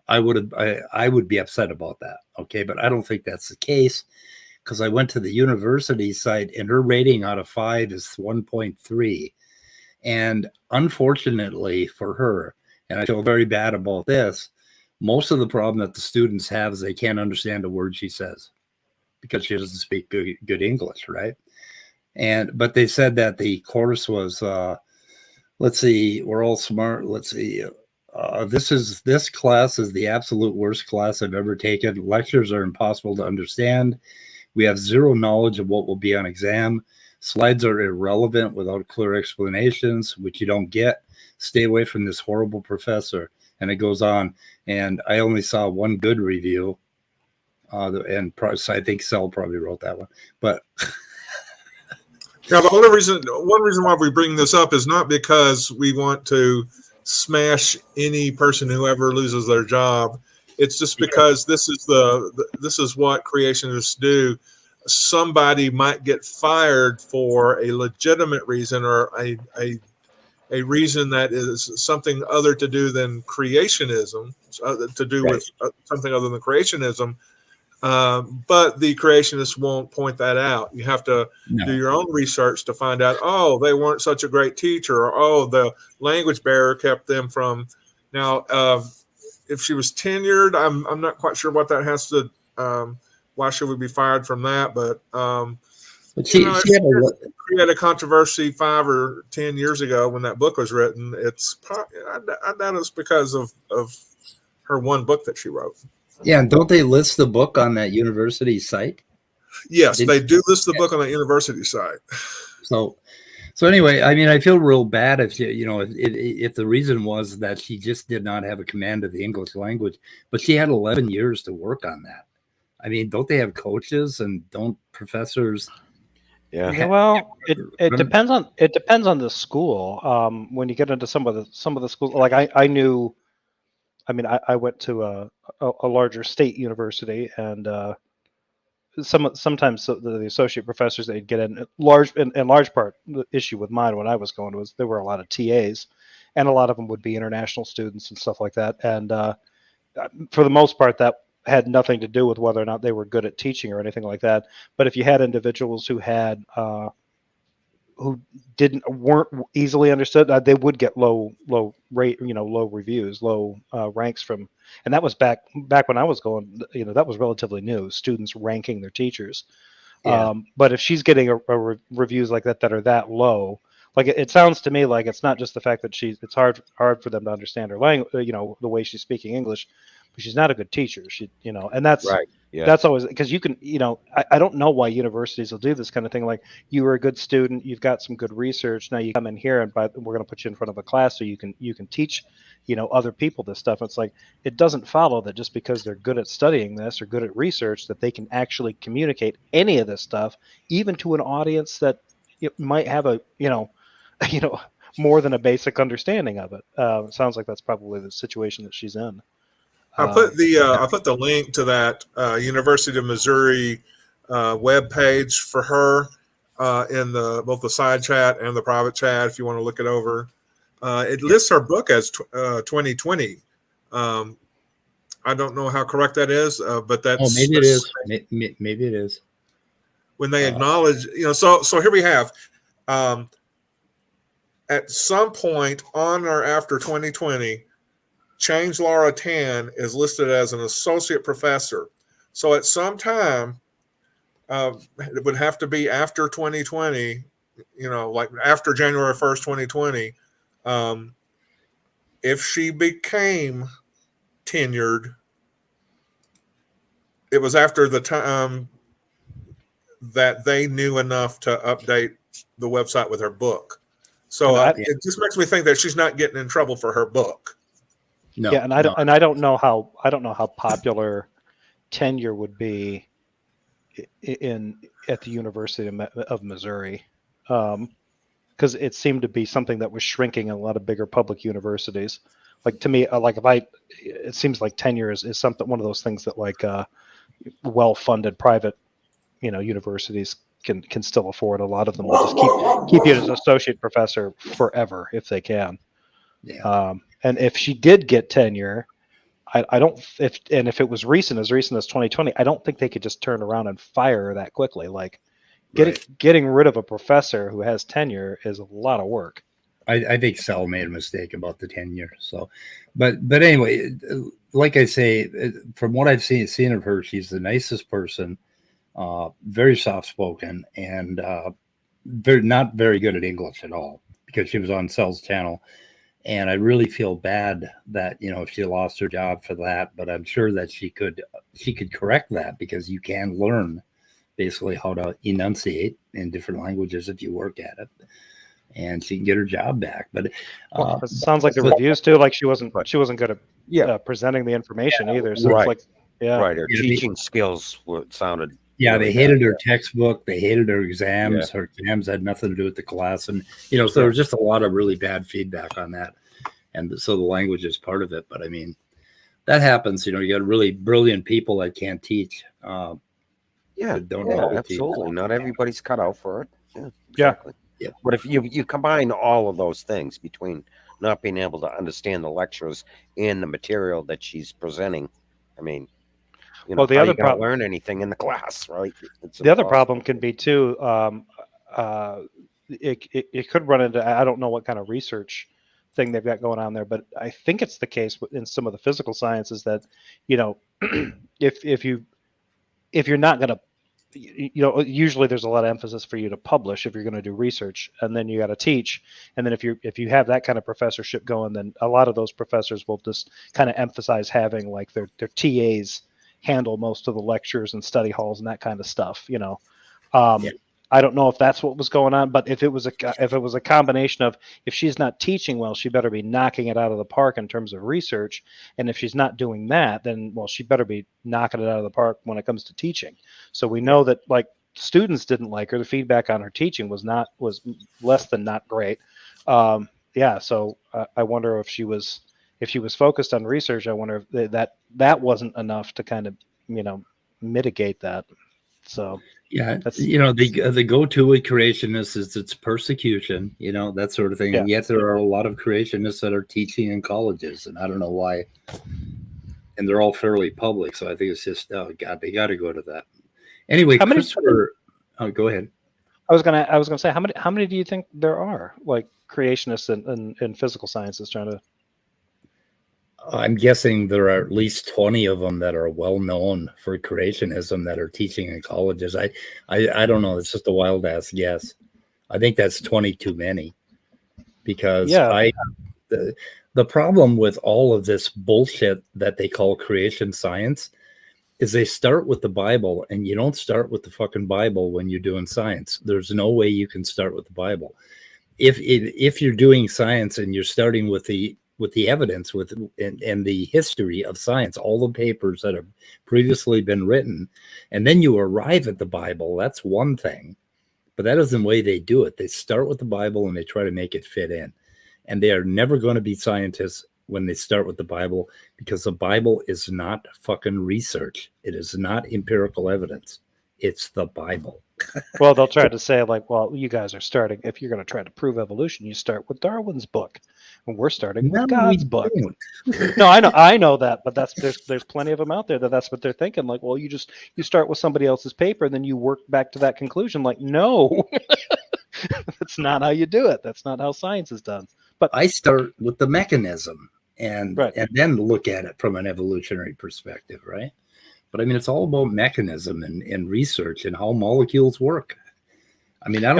I would be upset about that. Okay. But I don't think that's the case, because I went to the university site, and her rating out of 5 is 1.3. And unfortunately for her, and I feel very bad about this, most of the problem that the students have is they can't understand a word she says because she doesn't speak good English, right? But they said that the course was, let's see, we're all smart. Let's see. This class is the absolute worst class I've ever taken. Lectures are impossible to understand. We have zero knowledge of what will be on exam. Slides are irrelevant without clear explanations, which you don't get. Stay away from this horrible professor. And it goes on. And I only saw one good review. And I think Sel probably wrote that one. But yeah, one reason why we bring this up is not because we want to smash any person who ever loses their job. It's just because this is what creationists do. Somebody might get fired for a legitimate reason, or a reason that is something other to do than creationism, to do with something other than creationism. But the creationists won't point that out. You have to do your own research to find out, oh, they weren't such a great teacher, or, oh, the language barrier kept them from. Now, if she was tenured, I'm not quite sure what that has to, why should we be fired from that? But she had a controversy 5 or 10 years ago when that book was written. I doubt it's because of her one book that she wrote. Yeah, and don't they list the book on that university site? Yes, they do list the book on that university site. So anyway, I mean, I feel real bad if if the reason was that she just did not have a command of the English language, but she had 11 years to work on that. I mean, don't they have coaches and don't professors? Yeah. Yeah, well, it Run- depends on the school. When you get into some of the schools, like I knew, I mean, I went to a larger state university, and sometimes the associate professors they'd get in large part, the issue with mine when I was going was there were a lot of TAs, and a lot of them would be international students and stuff like that, and for the most part that had nothing to do with whether or not they were good at teaching or anything like that. But if you had individuals who had who weren't easily understood, they would get low rate, low reviews, low ranks from, and that was back when I was going, that was relatively new, students ranking their teachers. Yeah. But if she's getting reviews like that are that low, like it sounds to me like it's not just the fact that it's hard for them to understand her language, the way she's speaking English, but she's not a good teacher. And that's Right. Yeah. that's always, because you can, I don't know why universities will do this kind of thing. Like, you were a good student, you've got some good research, now you come in here and we're going to put you in front of a class so you can teach, other people this stuff. It's like, it doesn't follow that just because they're good at studying this or good at research that they can actually communicate any of this stuff, even to an audience that it might have a, more than a basic understanding of it. It sounds like that's probably the situation that she's in. I put the link to that University of Missouri web page for her in both the side chat and the private chat if you want to look it over. It lists her book as 2020. I don't know how correct that is, but that's maybe it is. Maybe it is. When they acknowledge, so here we have at some point on or after 2020, Change Laura Tan is listed as an associate professor. So at some time, it would have to be after 2020, like after January 1st, 2020. If she became tenured, it was after the time that they knew enough to update the website with her book. So it just makes me think that she's not getting in trouble for her book. No, yeah, and I don't know how popular tenure would be at the University of Missouri, because it seemed to be something that was shrinking in a lot of bigger public universities. Like, to me, it seems like tenure is something, one of those things that like well-funded private universities can still afford. A lot of them will just keep you as an associate professor forever if they can. Yeah. And if she did get tenure, I don't, if it was recent as 2020, I don't think they could just turn around and fire her that quickly. Like, getting rid of a professor who has tenure is a lot of work. I think Sal made a mistake about the tenure. So, but anyway, like I say, from what I've seen of her, she's the nicest person, very soft spoken, and not very good at English at all, because she was on Sal's channel. And I really feel bad that, if she lost her job for that, but I'm sure that she could correct that, because you can learn basically how to enunciate in different languages if you work at it, and she can get her job back. But it sounds like the reviews too, like she wasn't good at presenting the information either. So it's like, her teaching skills sounded. Yeah, they hated her textbook. They hated her exams. Yeah. Her exams had nothing to do with the class. And, so there was just a lot of really bad feedback on that. And so the language is part of it. But, I mean, that happens. You got really brilliant people that can't teach. Don't absolutely. Teach. Not everybody's cut out for it. Yeah, exactly. Yeah. But if you combine all of those things between not being able to understand the lectures and the material that she's presenting, I mean, the other problem, learn anything in the class, right? The other problem can be too. It could run into, I don't know what kind of research thing they've got going on there, but I think it's the case in some of the physical sciences that, if you're not going to, usually there's a lot of emphasis for you to publish if you're going to do research, and then you got to teach, and then if you have that kind of professorship going, then a lot of those professors will just kind of emphasize having like their TAs handle most of the lectures and study halls and that kind of stuff, I don't know if that's what was going on, but if it was a combination of, if she's not teaching well, she better be knocking it out of the park in terms of research, and if she's not doing that, then well, she better be knocking it out of the park when it comes to teaching. So we know that like students didn't like her. The feedback on her teaching was less than not great. Yeah, so I wonder if she was focused on research. I wonder if that wasn't enough to kind of mitigate that. So yeah, that's the go-to with creationists is it's persecution, that sort of thing. Yeah. And yet there are a lot of creationists that are teaching in colleges, and I don't know why. And they're all fairly public, so I think it's just, oh God, they got to go to that. Anyway, How many- Christopher, go ahead. I was gonna say, how many do you think there are, like creationists in physical sciences trying to? I'm guessing there are at least 20 of them that are well known for creationism that are teaching in colleges. I don't know. It's just a wild ass guess. I think that's 20 too many, because the problem with all of this bullshit that they call creation science is they start with the Bible, and you don't start with the fucking Bible when you're doing science. There's no way you can start with the Bible. If you're doing science and you're starting with the evidence and the history of science, all the papers that have previously been written, and then you arrive at the Bible, that's one thing. But that isn't the way they do it. They start with the Bible and they try to make it fit in. And they are never going to be scientists when they start with the Bible, because the Bible is not fucking research. It is not empirical evidence. It's the Bible. Well, they'll try to say like, well, you guys are starting. If you're going to try to prove evolution, you start with Darwin's book, and we're starting with God's book. No, I know that, but there's plenty of them out there that's what they're thinking. Like, well, you start with somebody else's paper, and then you work back to that conclusion. Like, no, that's not how you do it. That's not how science is done. But I start with the mechanism and then look at it from an evolutionary perspective, right? But I mean, it's all about mechanism and research and how molecules work. I mean, I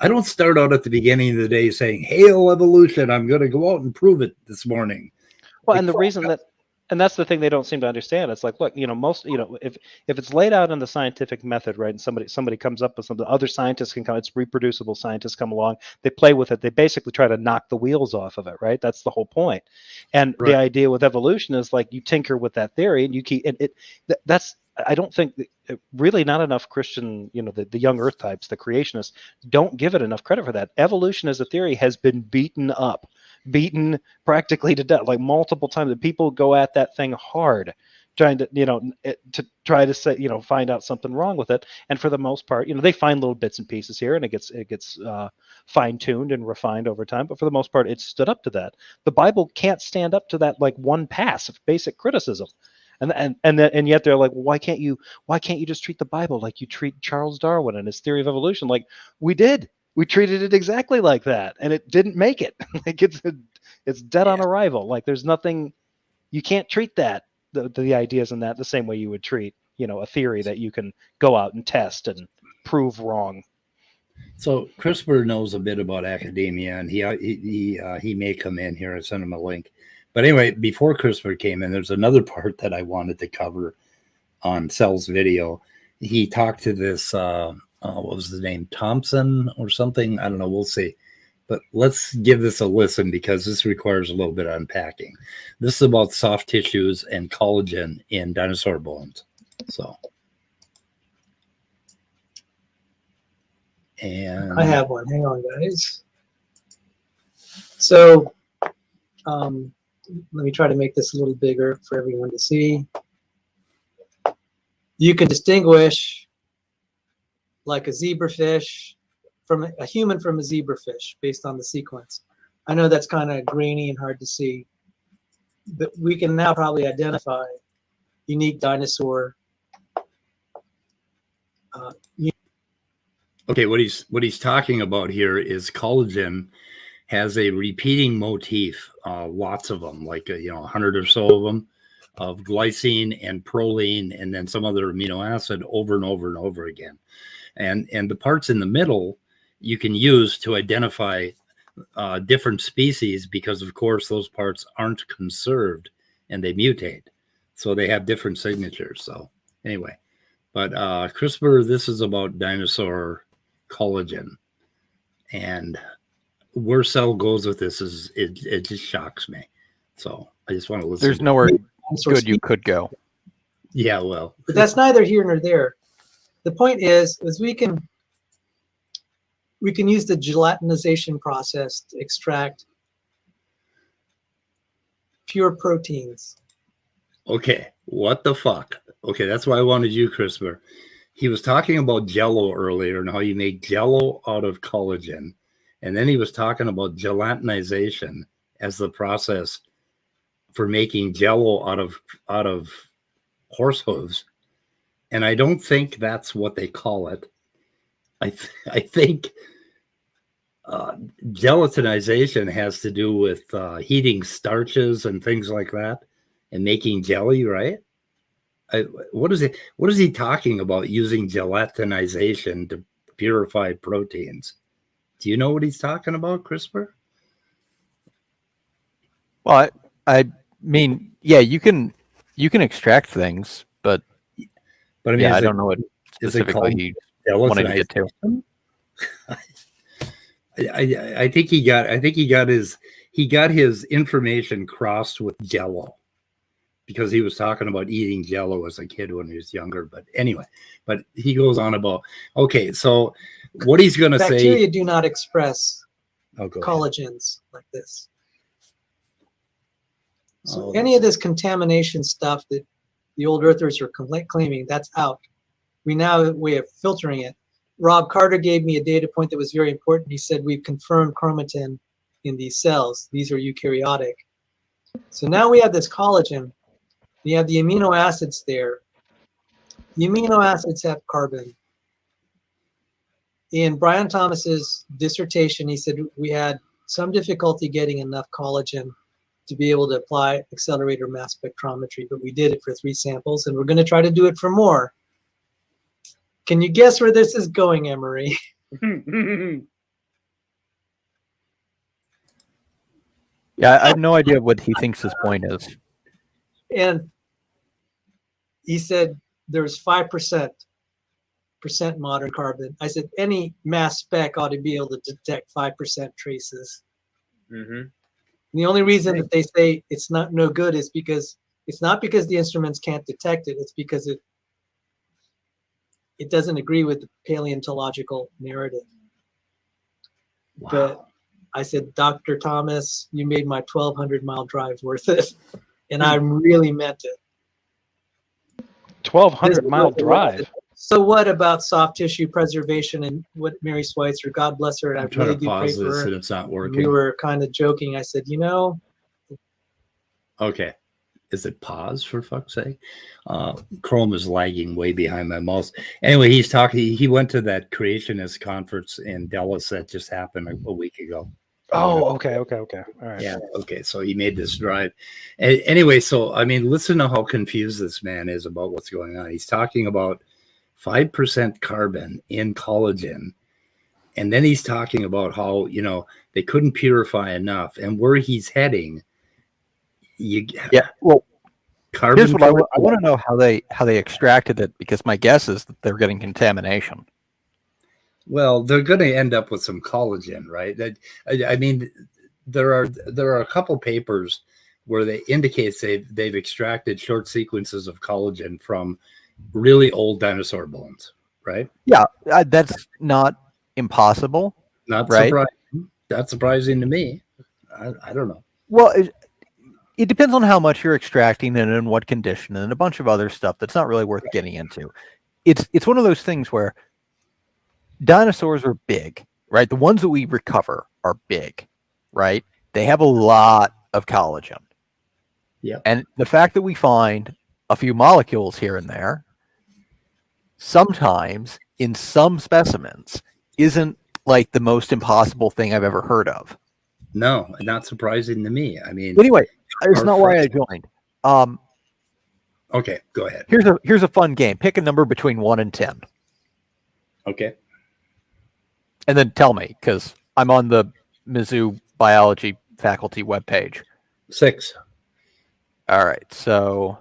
don't start out at the beginning of the day saying, "Hail evolution! I'm going to go out and prove it this morning." Well, and the reason and that's the thing they don't seem to understand. It's like, look, if it's laid out in the scientific method, right, and somebody comes up with something, other scientists can come. It's reproducible. Scientists come along, they play with it. They basically try to knock the wheels off of it, right? That's the whole point. And the idea with evolution is like you tinker with that theory, and you keep that's. I don't think really not enough Christian, the young Earth types, the creationists, don't give it enough credit for that. Evolution as a theory has been beaten practically to death, like multiple times. And people go at that thing hard, trying to, to try to say, find out something wrong with it. And for the most part, they find little bits and pieces here, and it gets fine tuned and refined over time. But for the most part, it's stood up to that. The Bible can't stand up to that, like one pass of basic criticism. And yet they're like, well, why can't you just treat the Bible like you treat Charles Darwin and his theory of evolution? Like we did. We treated it exactly like that, and it didn't make it. Like it's dead on arrival. Like there's nothing, you can't treat that the ideas in that the same way you would treat a theory that you can go out and test and prove wrong. So Christopher knows a bit about academia, and he may come in here. I sent him a link. But anyway, before Christopher came in, there's another part that I wanted to cover on Cell's video. He talked to this, what was the name, Thompson or something? I don't know. We'll see. But let's give this a listen, because this requires a little bit of unpacking. This is about soft tissues and collagen in dinosaur bones. So, and I have one. Hang on, guys. So, let me try to make this a little bigger for everyone to see. You can distinguish like a zebrafish from a human from a zebrafish based on the sequence. I know that's kind of grainy and hard to see, but we can now probably identify unique dinosaur. Okay, what he's talking about here is collagen has a repeating motif, lots of them, like 100 or so of them, of glycine and proline, and then some other amino acid over and over and over again. And the parts in the middle you can use to identify different species, because of course those parts aren't conserved and they mutate, so they have different signatures. So anyway, but Christopher, this is about dinosaur collagen. And where Cell goes with this is it just shocks me. So I just want to listen. There's nowhere good you could go. Yeah, well, But that's neither here nor there. The point is we can use the gelatinization process to extract pure proteins. okay, what the fuck? Okay, that's why I wanted you, Christopher. He was talking about Jello earlier and how you make Jello out of collagen, and then he was talking about gelatinization as the process for making Jello out of horse hooves, and I don't think that's what they call it. I think gelatinization has to do with heating starches and things like that, and making jelly, right? What is he talking about using gelatinization to purify proteins? Do you know what he's talking about, Christopher? Well, I mean, yeah, you can extract things, but I mean, yeah, I don't know what is it called specifically he wanted to get to. I think he got his information crossed with Jello, because he was talking about eating Jello as a kid when he was younger. But anyway, but he goes on about, okay, so what he's going to say. Bacteria do not express Go ahead. collagens like this. So Oh, any of this contamination stuff that the old earthers are claiming, that's out. We now have a way of filtering it. Rob Carter gave me a data point that was very important. He said we've confirmed chromatin in these cells. These are eukaryotic. So now we have this collagen. You have the amino acids there. The amino acids have carbon. In Brian Thomas's dissertation, he said we had some difficulty getting enough collagen to be able to apply accelerator mass spectrometry, but we did it for 3 samples, and we're going to try to do it for more. Can you guess where this is going, Emery? Yeah, I have no idea what he thinks his point is. And he said there's 5% modern carbon. I said any mass spec ought to be able to detect 5% traces. Mm-hmm. The only reason that they say it's no good is because it's not because the instruments can't detect it. It's because it doesn't agree with the paleontological narrative. Wow. But I said, Dr. Thomas, you made my 1,200-mile drive worth it, and I really meant it. 1,200-mile drive. So what about soft tissue preservation and what Mary Schweitzer, God bless her, and I I'm trying really to do pray pause for this her. and it's not working. We were kind of joking. I said, Okay. Is it pause, for fuck's sake? Chrome is lagging way behind my mouse. Anyway, he's talking. He went to that Creationist conference in Dallas that just happened a week ago. Oh, okay. All right. Yeah. Okay. So he made this drive. Anyway, so I mean, listen to how confused this man is about what's going on. He's talking about 5% carbon in collagen, and then he's talking about how they couldn't purify enough, and where he's heading. Yeah, well, carbon. Here's what I want to know how they extracted it, because my guess is that they're getting contamination. Well, they're going to end up with some collagen, right? I mean, there are a couple papers where they indicate they've extracted short sequences of collagen from really old dinosaur bones, right? Yeah, that's not impossible. Not right? surprising. That's surprising to me. I don't know. Well, it depends on how much you're extracting and in what condition and a bunch of other stuff that's not really worth getting into. It's one of those things where dinosaurs are big, right? The ones that we recover are big, right? They have a lot of collagen. Yeah. And the fact that we find a few molecules here and there, sometimes in some specimens, isn't like the most impossible thing I've ever heard of. No, not surprising to me. I mean, anyway, it's not why I joined. Okay, go ahead. Here's a fun game. Pick a number between 1 and 10. Okay. And then tell me, because I'm on the Mizzou biology faculty webpage. 6. All right, so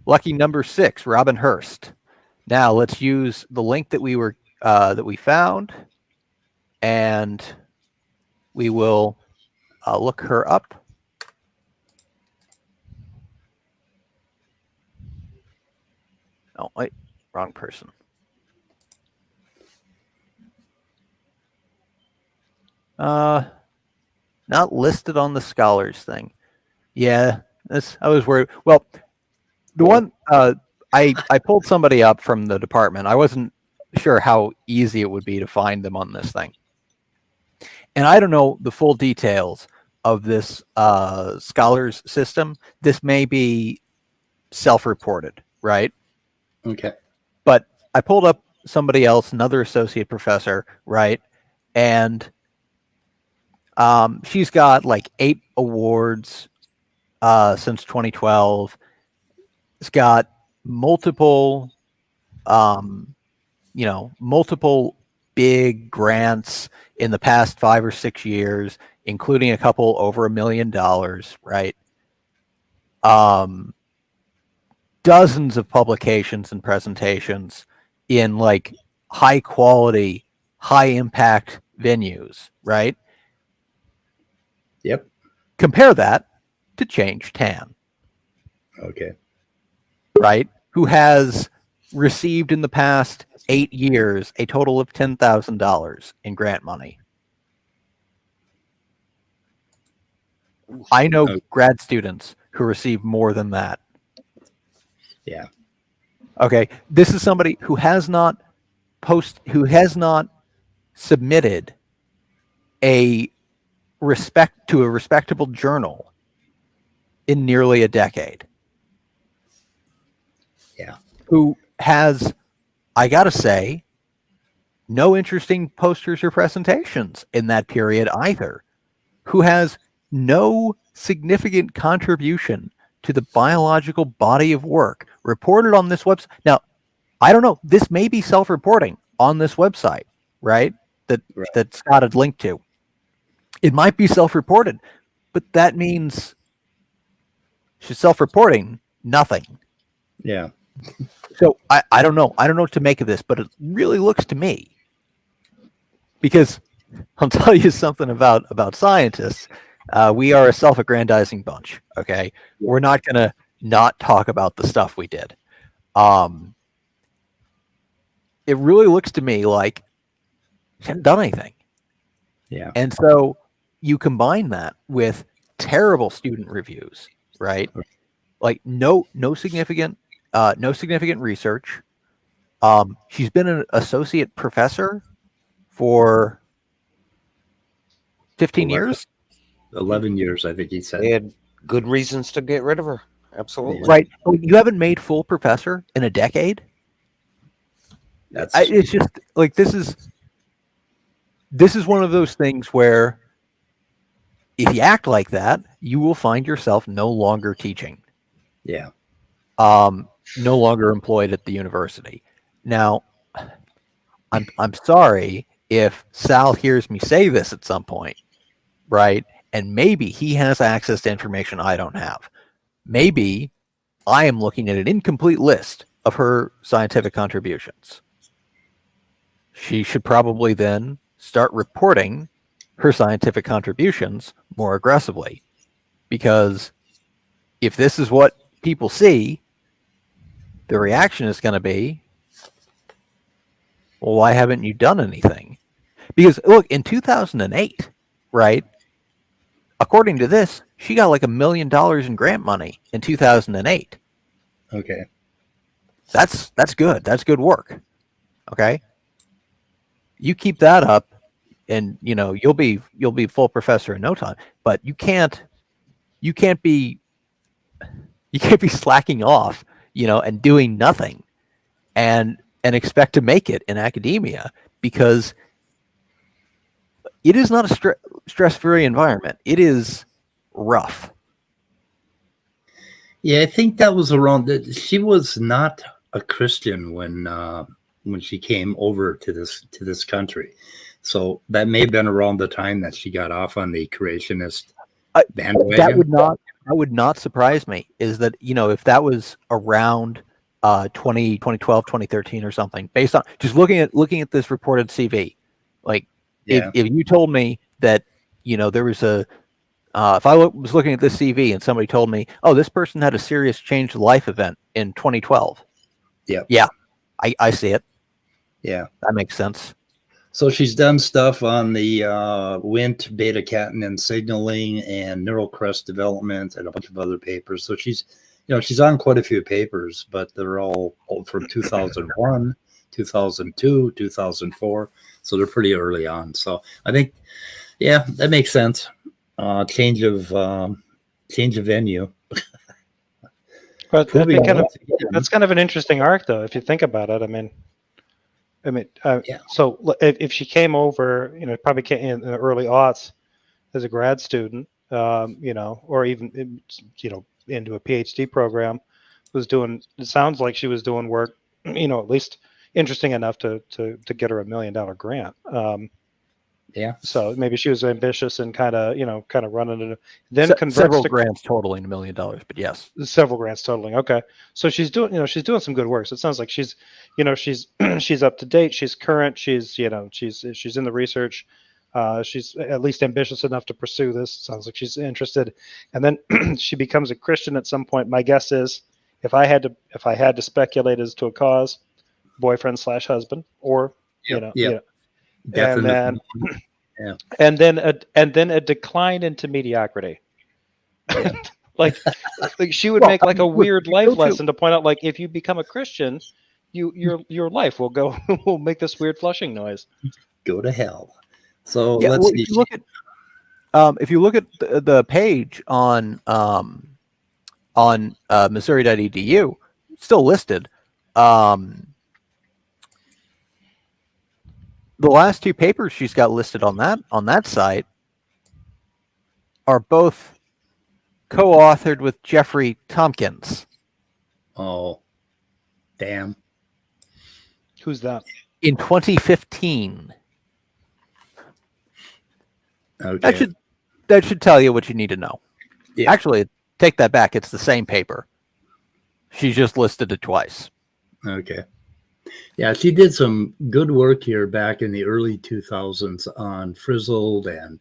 lucky number 6, Robin Hurst. Now let's use the link that we found, and we will look her up. Oh, wait, wrong person. Not listed on the scholars thing. Yeah, I was worried. Well, the one I pulled somebody up from the department. I wasn't sure how easy it would be to find them on this thing, and I don't know the full details of this scholars system. This may be self-reported, right? Okay. But I pulled up somebody else, another associate professor, right? And she's got like 8 awards since 2012. It's got multiple, multiple big grants in the past 5 or 6 years, including a couple over $1 million, right? Dozens of publications and presentations in like high quality, high impact venues, right? Yep. Compare that to Change Tan, Okay. right? Who has received in the past 8 years a total of $10,000 in grant money. I know grad students who receive more than that. Yeah. Okay, this is somebody who has not submitted a respectable journal in nearly a decade. Yeah. Who has, I gotta say, no interesting posters or presentations in that period either. Who has no significant contribution to the biological body of work reported on this website. Now, I don't know. This may be self-reporting on this website, right? That Scott had linked to. It might be self-reported, but that means she's self-reporting nothing. Yeah. So I don't know. I don't know what to make of this, but it really looks to me, because I'll tell you something about scientists. We are a self-aggrandizing bunch. Okay, we're not gonna not talk about the stuff we did. It really looks to me like she hadn't done anything. Yeah. And so you combine that with terrible student reviews, right? Like no significant research. She's been an associate professor for 15 years. 11 years, I think he said. They had good reasons to get rid of her. Absolutely. Right. You haven't made full professor in a decade. It's just like this is one of those things where if you act like that, you will find yourself no longer teaching. Yeah. No longer employed at the university. Now, I'm sorry if Sal hears me say this at some point, right? And maybe he has access to information I don't have. Maybe I am looking at an incomplete list of her scientific contributions. She should probably then start reporting her scientific contributions more aggressively. Because if this is what people see, the reaction is going to be, well, why haven't you done anything? Because, look, in 2008, right, according to this, she got like $1 million in grant money in 2008. Okay. That's good. That's good work. Okay. You keep that up, and you'll be full professor in no time. But you can't be slacking off, and doing nothing, and expect to make it in academia, because it is not a stress-free environment. It is rough. Yeah, I think that was around. She was not a Christian when she came over to this country, so that may have been around the time that she got off on the creationist bandwagon. That would not surprise me. Is that if that was around 2012, 2013 or something, based on just looking at this reported CV. Like, Yeah. if you told me that, there was a, if I was looking at this CV and somebody told me, oh, this person had a serious change life event in 2012. Yep. Yeah, I see it. Yeah. That makes sense. So she's done stuff on the Wnt, beta-catenin signaling and neural crest development and a bunch of other papers. So she's on quite a few papers, but they're all from 2001, 2002, 2004. So they're pretty early on. So I think, yeah, that makes sense. Change of venue. But that's kind of an interesting arc, though, if you think about it. Yeah. So if she came over, probably came in the early aughts as a grad student, or even, into a PhD program, it sounds like she was doing work, at least interesting enough to get her $1 million grant. Yeah. So maybe she was ambitious and kind of running it. Then several grants totaling $1 million, but yes, several grants totaling. Okay, so she's doing some good work. So it sounds like she's she's up to date. She's current. She's she's in the research. She's at least ambitious enough to pursue this. Sounds like she's interested. And then she becomes a Christian at some point. My guess is, if I had to speculate as to a cause, boyfriend / husband, or Definitely. and then a decline into mediocrity. Yeah. like she would make like a weird life lesson to point out, like, if you become a Christian, your life will go will make this weird flushing noise. Go to hell. So let's see. If you look at the page on Missouri.edu, it's still listed. The last two papers she's got listed on that site are both co-authored with Jeffrey Tompkins. Oh, damn. Who's that? In 2015. Okay. That should tell you what you need to know. Yeah. Actually, take that back. It's the same paper. She just listed it twice. Okay. Yeah, she did some good work here back in the early 2000s on frizzled and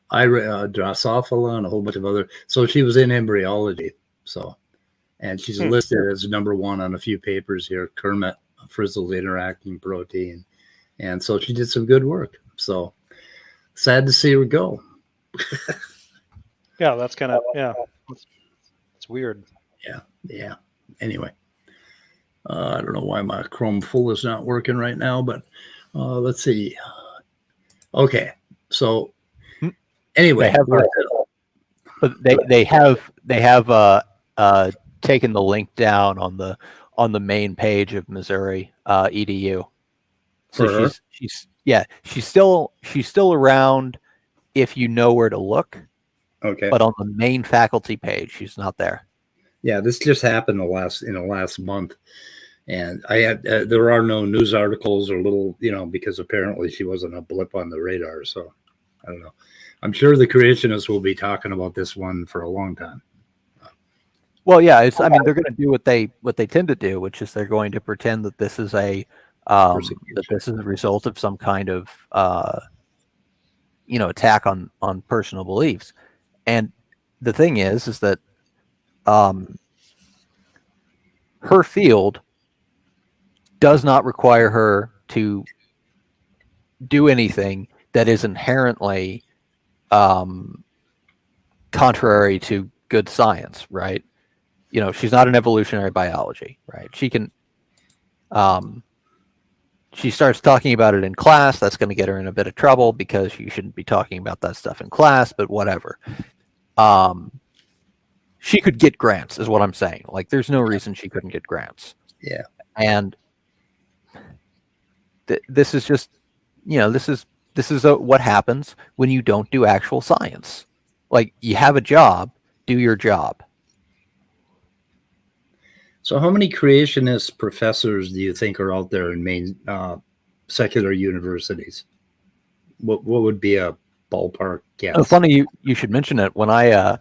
Drosophila and a whole bunch of other. So she was in embryology. So, and she's listed as #1 on a few papers here, Kermit, frizzled interacting protein. And so she did some good work. So sad to see her go. Yeah, that's kind of, it's weird. Yeah. Anyway. I don't know why my Chrome full is not working right now, but let's see. Okay, so anyway, they have taken the link down on the main page of Missouri edu. So she's still around if you know where to look. Okay, but on the main faculty page, she's not there. Yeah, this just happened in the last month. And I had there are no news articles or little, because apparently she wasn't a blip on the radar. So I don't know. I'm sure the Creationists will be talking about this one for a long time. Well, yeah, they're going to do what they tend to do, which is they're going to pretend that this is a result of some kind of attack on personal beliefs. And the thing is that her field does not require her to do anything that is inherently contrary to good science, right? She's not in evolutionary biology, right? She can, she starts talking about it in class. That's going to get her in a bit of trouble because you shouldn't be talking about that stuff in class, but whatever. She could get grants, is what I'm saying. Like, there's no reason she couldn't get grants. Yeah. And this is just, this is what happens when you don't do actual science. Like, you have a job, do your job. So how many creationist professors do you think are out there in main secular universities? What would be a ballpark guess? Oh, funny you should mention it. When I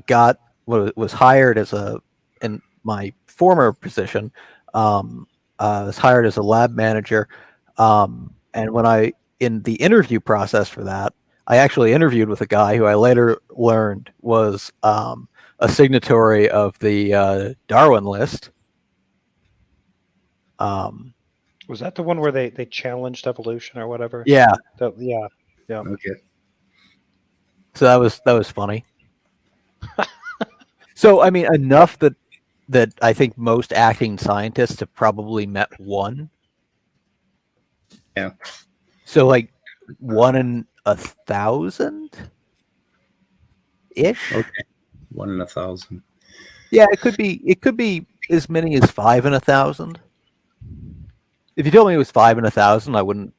got was hired as in my former position, was hired as a lab manager. And when in the interview process for that, I actually interviewed with a guy who I later learned was a signatory of the Darwin list. Was that the one where they challenged evolution or whatever? Yeah. Yeah. Okay. So that was funny. So I mean, enough that I think most acting scientists have probably met one. Yeah. So like 1 in 1,000 ish. Okay. 1 in 1,000. Yeah, it could be as many as 5 in 1,000. If you told me it was 5 in 1,000, I wouldn't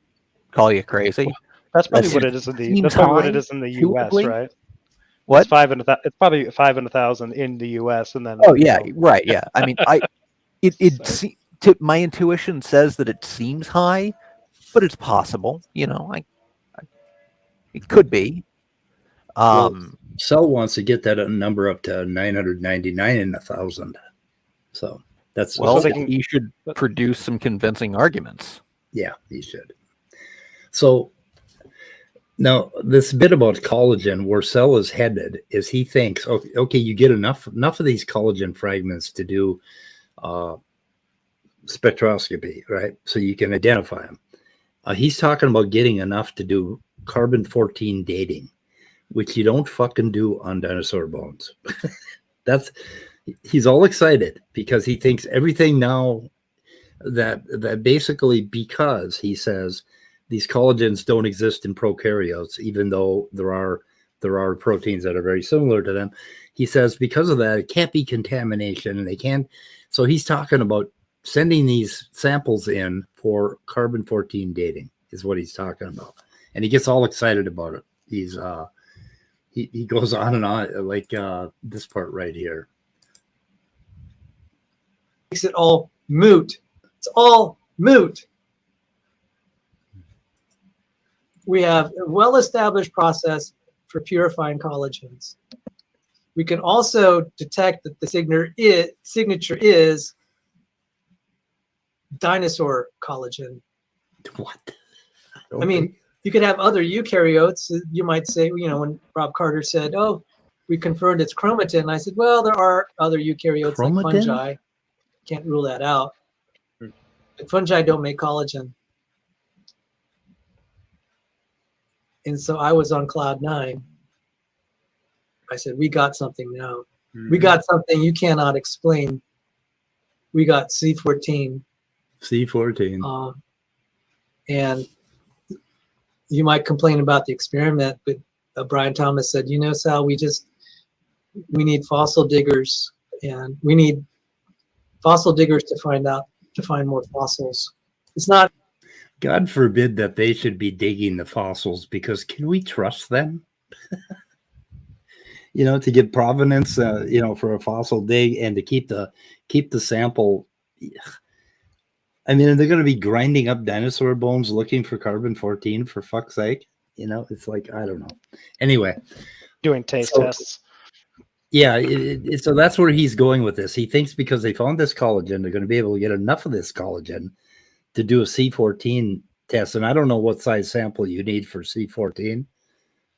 call you crazy. That's probably That what it is in the. seems That's probably what high, it is in the U.S. intuitively. Right? What? It's 5 in a. It's probably 5 in 1,000 in the U.S. and then. Oh yeah, right. Yeah. I mean, my intuition says that it seems high, but it's possible. You know, it could be. Cell wants to get that number up to 999 in 1,000. So that's well, so he should produce some convincing arguments. Yeah, he should. So now this bit about collagen, where Cell is headed, is he thinks, okay, you get enough of these collagen fragments to do spectroscopy, right? So you can identify them. He's talking about getting enough to do carbon-14 dating, which you don't fucking do on dinosaur bones. He's all excited because he thinks everything now that basically, because he says these collagens don't exist in prokaryotes, even though there are proteins that are very similar to them. He says because of that, it can't be contamination, and they can't. So he's talking about sending these samples in for carbon-14 dating is what he's talking about, and he gets all excited about it. He's he goes on and on, like this part right here. Makes it all moot. It's all moot. We have a well-established process for purifying collagens. We can also detect that the signature is dinosaur collagen. What? I mean, you could have other eukaryotes. You might say, you know, when Rob Carter said, "Oh, we confirmed it's chromatin," I said, "Well, there are other eukaryotes like fungi. Can't rule that out. But fungi don't make collagen." And so I was on cloud 9. I said, "We got something now. We got something you cannot explain. We got C14." C14. And you might complain about the experiment, but Brian Thomas said, "You know, Sal, we need fossil diggers, and we need fossil diggers to find more fossils." It's not. God forbid that they should be digging the fossils, because can we trust them? You know, to get provenance, you know, for a fossil dig, and to keep the sample. I mean, they're going to be grinding up dinosaur bones looking for carbon-14, for fuck's sake. You know, it's like, I don't know. Anyway. Doing taste tests. Yeah, so that's where he's going with this. He thinks because they found this collagen, they're going to be able to get enough of this collagen to do a C14 test. And I don't know what size sample you need for C14,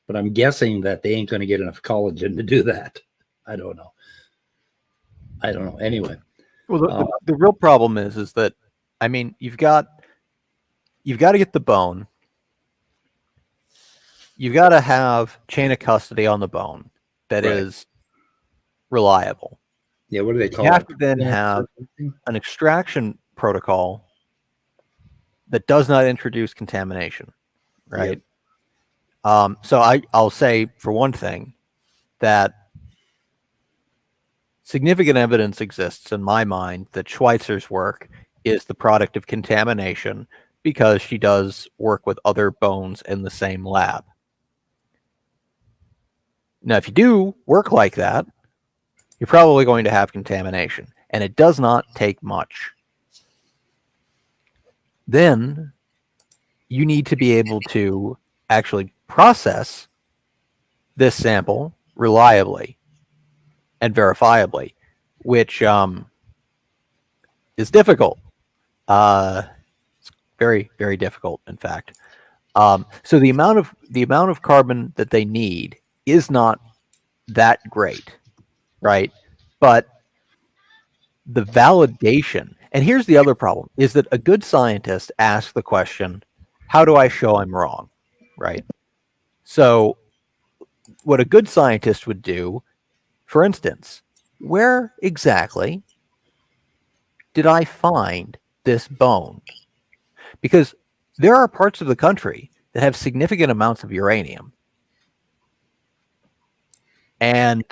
but I'm guessing that they ain't going to get enough collagen to do that. I don't know. Anyway. Well, the real problem is that, I mean, you've got to get the bone. You've got to have chain of custody on the bone that is reliable. Yeah, what do they call it? You have to then have an extraction protocol that does not introduce contamination, right? Yep. So I'll say, for one thing, that significant evidence exists in my mind that Schweitzer's work is the product of contamination because she does work with other bones in the same lab. Now, if you do work like that, you're probably going to have contamination, and it does not take much. Then you need to be able to actually process this sample reliably and verifiably, which is difficult. It's very, very difficult, in fact. So the amount of carbon that they need is not that great, right? But the validation, and here's the other problem, is that a good scientist asks the question, how do I show I'm wrong, right? So what a good scientist would do, for instance, where exactly did I find this bone? Because there are parts of the country that have significant amounts of uranium. And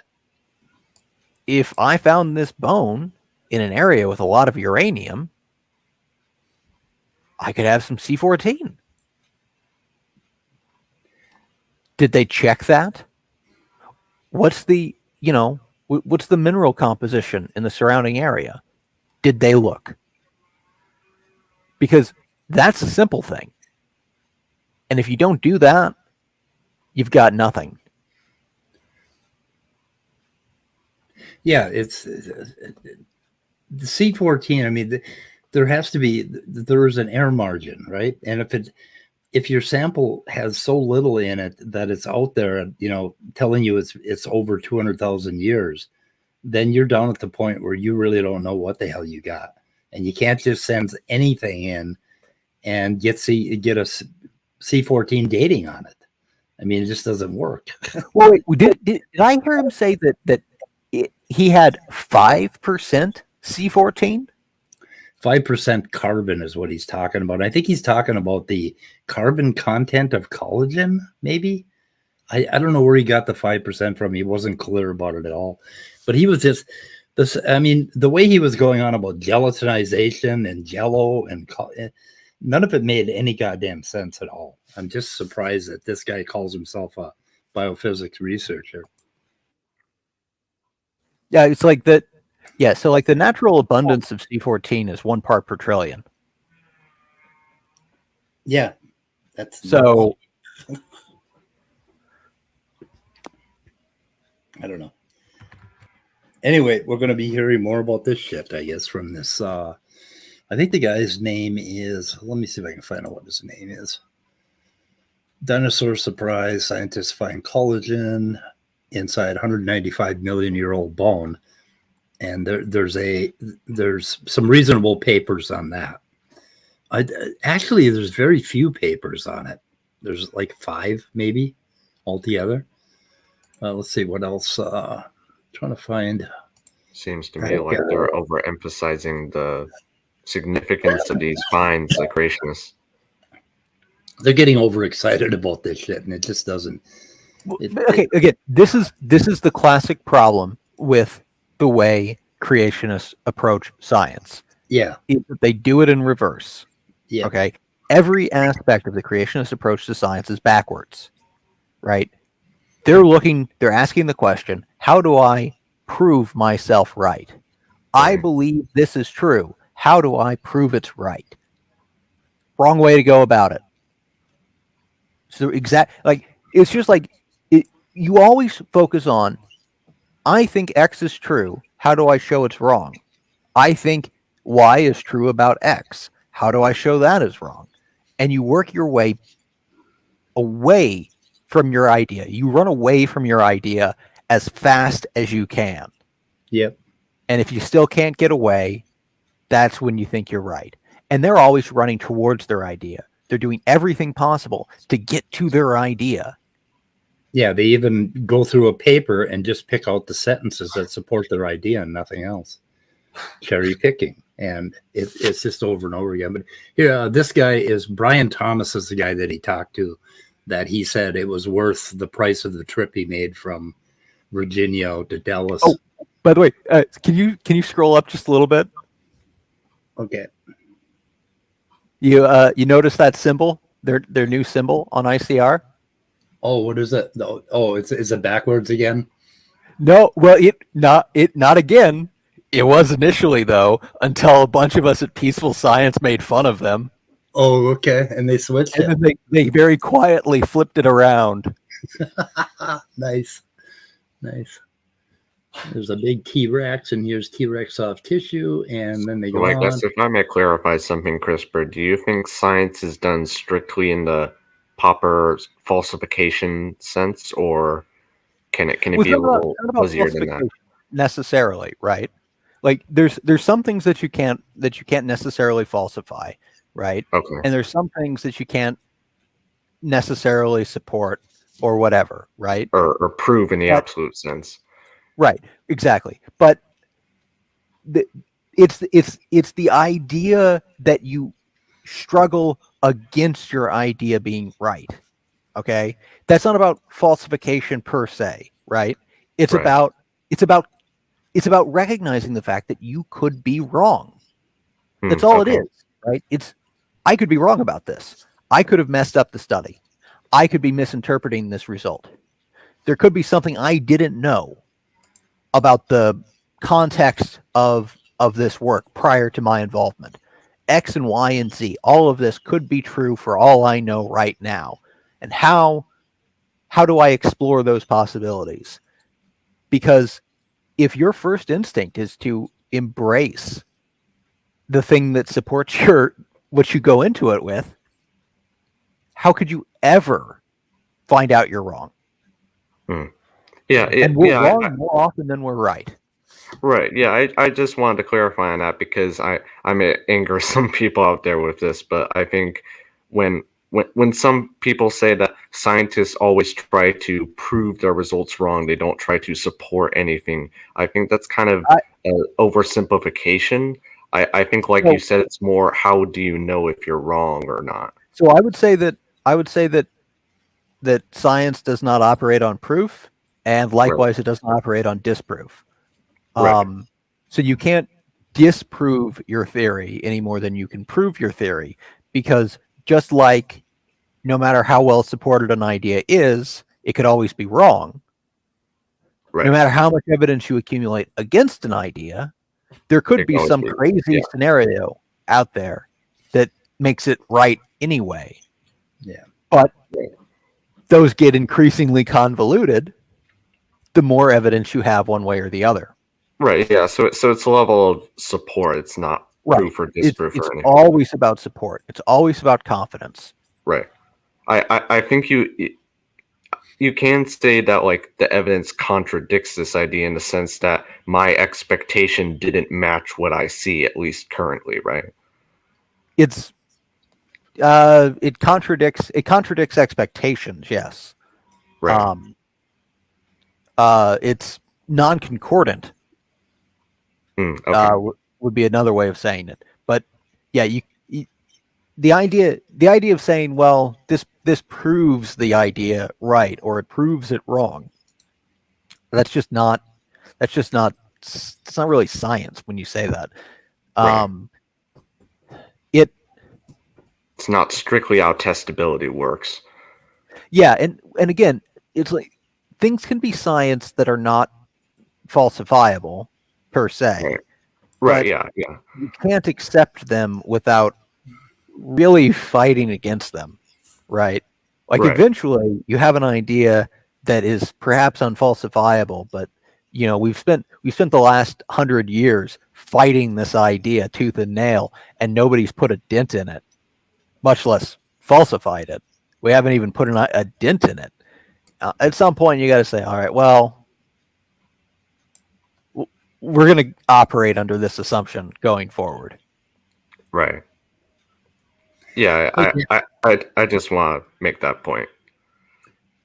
if I found this bone in an area with a lot of uranium, I could have some C14. Did they check that? What's the mineral composition in the surrounding area? Did they look? Because that's a simple thing. And if you don't do that, you've got nothing. Yeah, it's the C14. I mean, there has to be, there is an error margin, right? And if your sample has so little in it that it's out there, telling you it's over 200,000 years, then you're down at the point where you really don't know what the hell you got, and you can't just send anything in and get a C14 dating on it. I mean, it just doesn't work. Well, wait, did I hear him say that he had 5% C14? 5% carbon is what he's talking about. I think he's talking about the carbon content of collagen, maybe. I don't know where he got the 5% from. He wasn't clear about it at all. But he was just this. I mean, the way he was going on about gelatinization and jello and none of it made any goddamn sense at all. I'm just surprised that this guy calls himself a biophysics researcher. Yeah, it's like that. Yeah, so like the natural abundance of C14 is 1 part per trillion. Yeah, that's so. I don't know. Anyway, we're going to be hearing more about this shit, I guess, from this. I think the guy's name is. Let me see if I can find out what his name is. Dinosaur surprise: scientists find collagen inside 195 million year old bone. And there's some reasonable papers on that. Actually, there's very few papers on it. There's like 5 maybe altogether. Let's see what else. Trying to find. Seems to me like they're overemphasizing the significance of these finds, the creationists. They're getting overexcited about this shit, and it just doesn't. Okay, again, this is the classic problem with the way creationists approach science. Yeah. They do it in reverse. Yeah. Okay. Every aspect of the creationist approach to science is backwards, right? They're asking the question, how do I prove myself right? I believe this is true. How do I prove it's right? Wrong way to go about it. So it's just like you always focus on, I think X is true. How do I show it's wrong? I think Y is true about X. How do I show that is wrong? And you work your way away from your idea. You run away from your idea as fast as you can. Yep. And if you still can't get away, that's when you think you're right. And they're always running towards their idea. They're doing everything possible to get to their idea. Yeah, they even go through a paper and just pick out the sentences that support their idea and nothing else. Cherry picking. And it's just over and over again. But yeah, this guy is Brian Thomas is the guy that he talked to, that he said it was worth the price of the trip he made from Virginia to Dallas. Oh, by the way, can you scroll up just a little bit? Okay. You notice that symbol, their new symbol on ICR? Oh, what is it? Oh, is it backwards again? No, well, not again. It was initially, though, until a bunch of us at Peaceful Science made fun of them. Oh, okay. And they switched it. And then they very quietly flipped it around. Nice. There's a big T-Rex, and here's T-Rex soft tissue, and then they go Like, on. that's, if I may clarify something, CRISPR, do you think science is done strictly in the proper falsification sense, or can it Well, be it's a not about, little it's not about fuzzier than that? falsification necessarily, right? Like there's some things that you can't necessarily falsify, right? Okay. And there's some things that you can't necessarily support or whatever, right? Or prove in the But- absolute sense. Right, exactly. But it's the idea that you struggle against your idea being right. Okay, that's not about falsification per se, right? It's Right. about recognizing the fact that you could be wrong. That's Hmm, all okay. it is, right? I could be wrong about this. I could have messed up the study. I could be misinterpreting this result. There could be something I didn't know about the context of this work prior to my involvement. X and Y and Z, all of this could be true for all I know right now. And how do I explore those possibilities? Because if your first instinct is to embrace the thing that supports what you go into it with, how could you ever find out you're wrong? Yeah, And we're yeah, wrong more often than we're right. right. Yeah, I just wanted to clarify on that because I may anger some people out there with this, but I think when some people say that scientists always try to prove their results wrong, they don't try to support anything. I think that's kind of an oversimplification. I think, like you said, it's more how do you know if you're wrong or not? So I would say that science does not operate on proof, and likewise, it doesn't operate on disproof. Right. So you can't disprove your theory any more than you can prove your theory, because just like no matter how well supported an idea is, it could always be wrong. Right. No matter how much evidence you accumulate against an idea, there could It be could always some be- crazy yeah. scenario out there that makes it right anyway. Yeah. But those get increasingly convoluted the more evidence you have one way or the other. Right. Yeah. So it's a level of support. It's not proof or disproof It's or anything. always about support. It's always about confidence. Right. I think you can say that, like, the evidence contradicts this idea in the sense that my expectation didn't match what I see, at least currently, right? It contradicts expectations, yes. Right. It's non-concordant. Okay. Would be another way of saying it. But yeah, the idea of saying, well, this proves the idea right or it proves it wrong. It's not really science when you say that. Right. It's not strictly how testability works. Yeah, and again, it's like things can be science that are not falsifiable per se. Right. But Yeah. you can't accept them without really fighting against them, right? Like Right. eventually you have an idea that is perhaps unfalsifiable, but we've spent the last 100 years fighting this idea tooth and nail, and nobody's put a dent in it, much less falsified it. We haven't even put a dent in it. At some point, you got to say, all right, well, we're going to operate under this assumption going forward. Right. Yeah, I just want to make that point.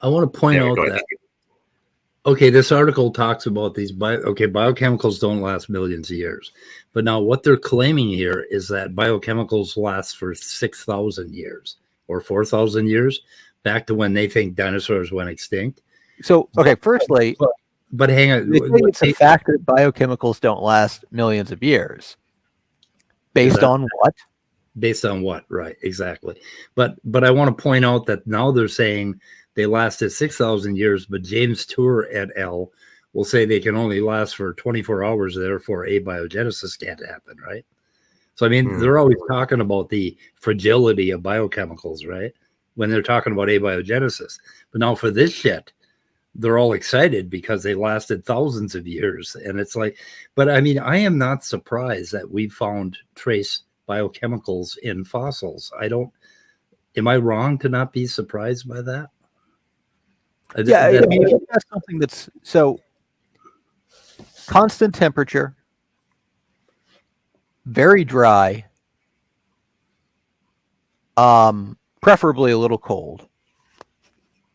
I want to point out go ahead. that, okay, this article talks about these biochemicals don't last millions of years. But now what they're claiming here is that biochemicals last for 6,000 years or 4,000 years, back to when they think dinosaurs went extinct. So, okay, firstly, but hang on. they think it's a fact that biochemicals don't last millions of years. Based on what? Based on what? Right, exactly. But I want to point out that now they're saying they lasted 6,000 years, but James Tour et al. Will say they can only last for 24 hours, therefore abiogenesis can't happen, right? So, I mean, they're always talking about the fragility of biochemicals, right? When they're talking about abiogenesis. But now for this shit, they're all excited because they lasted thousands of years. And it's like, but I mean, I am not surprised that we found trace biochemicals in fossils. Am I wrong to not be surprised by that? Yeah, I mean, if you have something that's so constant temperature, very dry, preferably a little cold,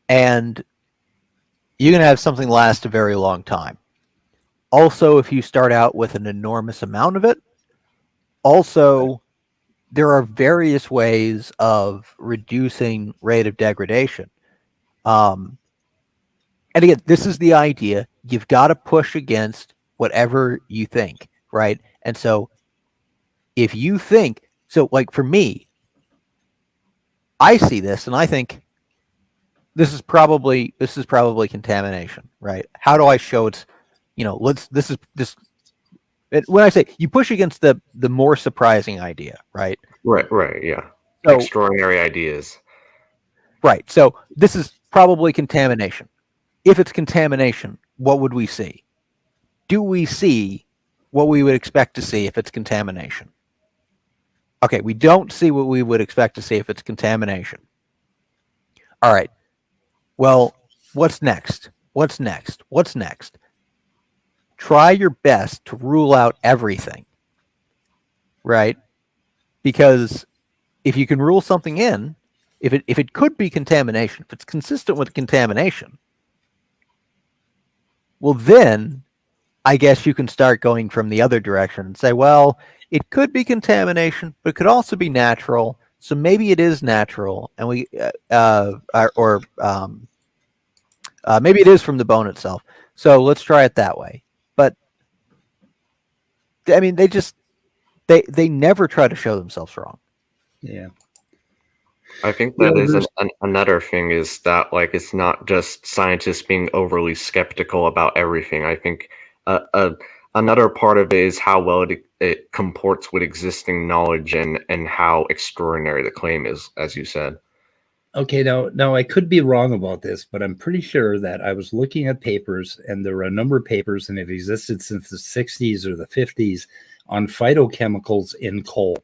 and you're going to have something last a very long time. Also, if you start out with an enormous amount of it, also, there are various ways of reducing rate of degradation. And again, this is the idea. You've got to push against whatever you think, right? And so if you think, so like for me, I see this and I think this is probably contamination, right? How do I show it's, when I say you push against the more surprising idea, right? Right, yeah. So, extraordinary ideas. Right. So this is probably contamination. If it's contamination, what would we see? Do we see what we would expect to see if it's contamination? Okay, we don't see what we would expect to see if it's contamination. All right. Well, what's next? What's next? What's next? Try your best to rule out everything, right? Because if you can rule something in, if it could be contamination, if it's consistent with contamination, well, then I guess you can start going from the other direction and say, well, it could be contamination, but it could also be natural. So maybe it is natural, and maybe it is from the bone itself. So let's try it that way. But I mean, they never try to show themselves wrong. Yeah. I think that is another thing is that, like, it's not just scientists being overly skeptical about everything. I think another part of it is how well it comports with existing knowledge and how extraordinary the claim is, as you said. Okay, now I could be wrong about this, but I'm pretty sure that I was looking at papers, and there were a number of papers, and they've existed since the 60s or the 50s on phytochemicals in coal,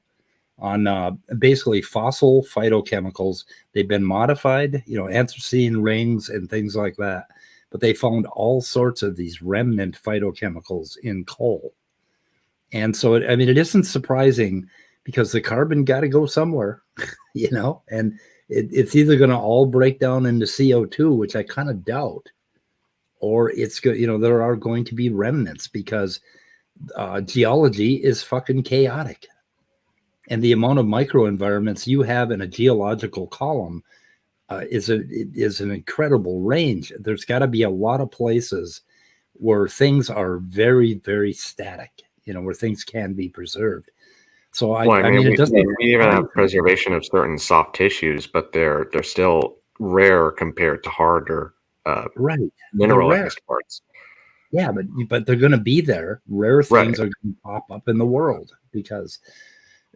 on basically fossil phytochemicals. They've been modified, anthracene rings and things like that, but they found all sorts of these remnant phytochemicals in coal. And so, it isn't surprising because the carbon got to go somewhere, and it's either going to all break down into CO2, which I kind of doubt, or it's good. There are going to be remnants because geology is fucking chaotic. And the amount of microenvironments you have in a geological column is an incredible range. There's got to be a lot of places where things are very, very static, where things can be preserved. So it doesn't. We even have preservation of certain soft tissues, but they're still rare compared to harder mineralized parts. Yeah, but they're going to be there. Rare things are going to pop up in the world because,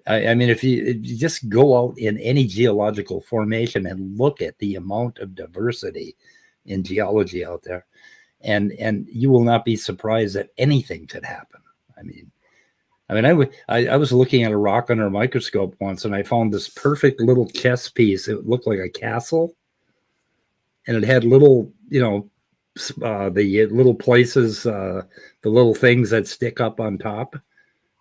if you just go out in any geological formation and look at the amount of diversity in geology out there, and you will not be surprised that anything could happen. I was looking at a rock under a microscope once, and I found this perfect little chess piece. It looked like a castle, and it had little, the little places, the little things that stick up on top,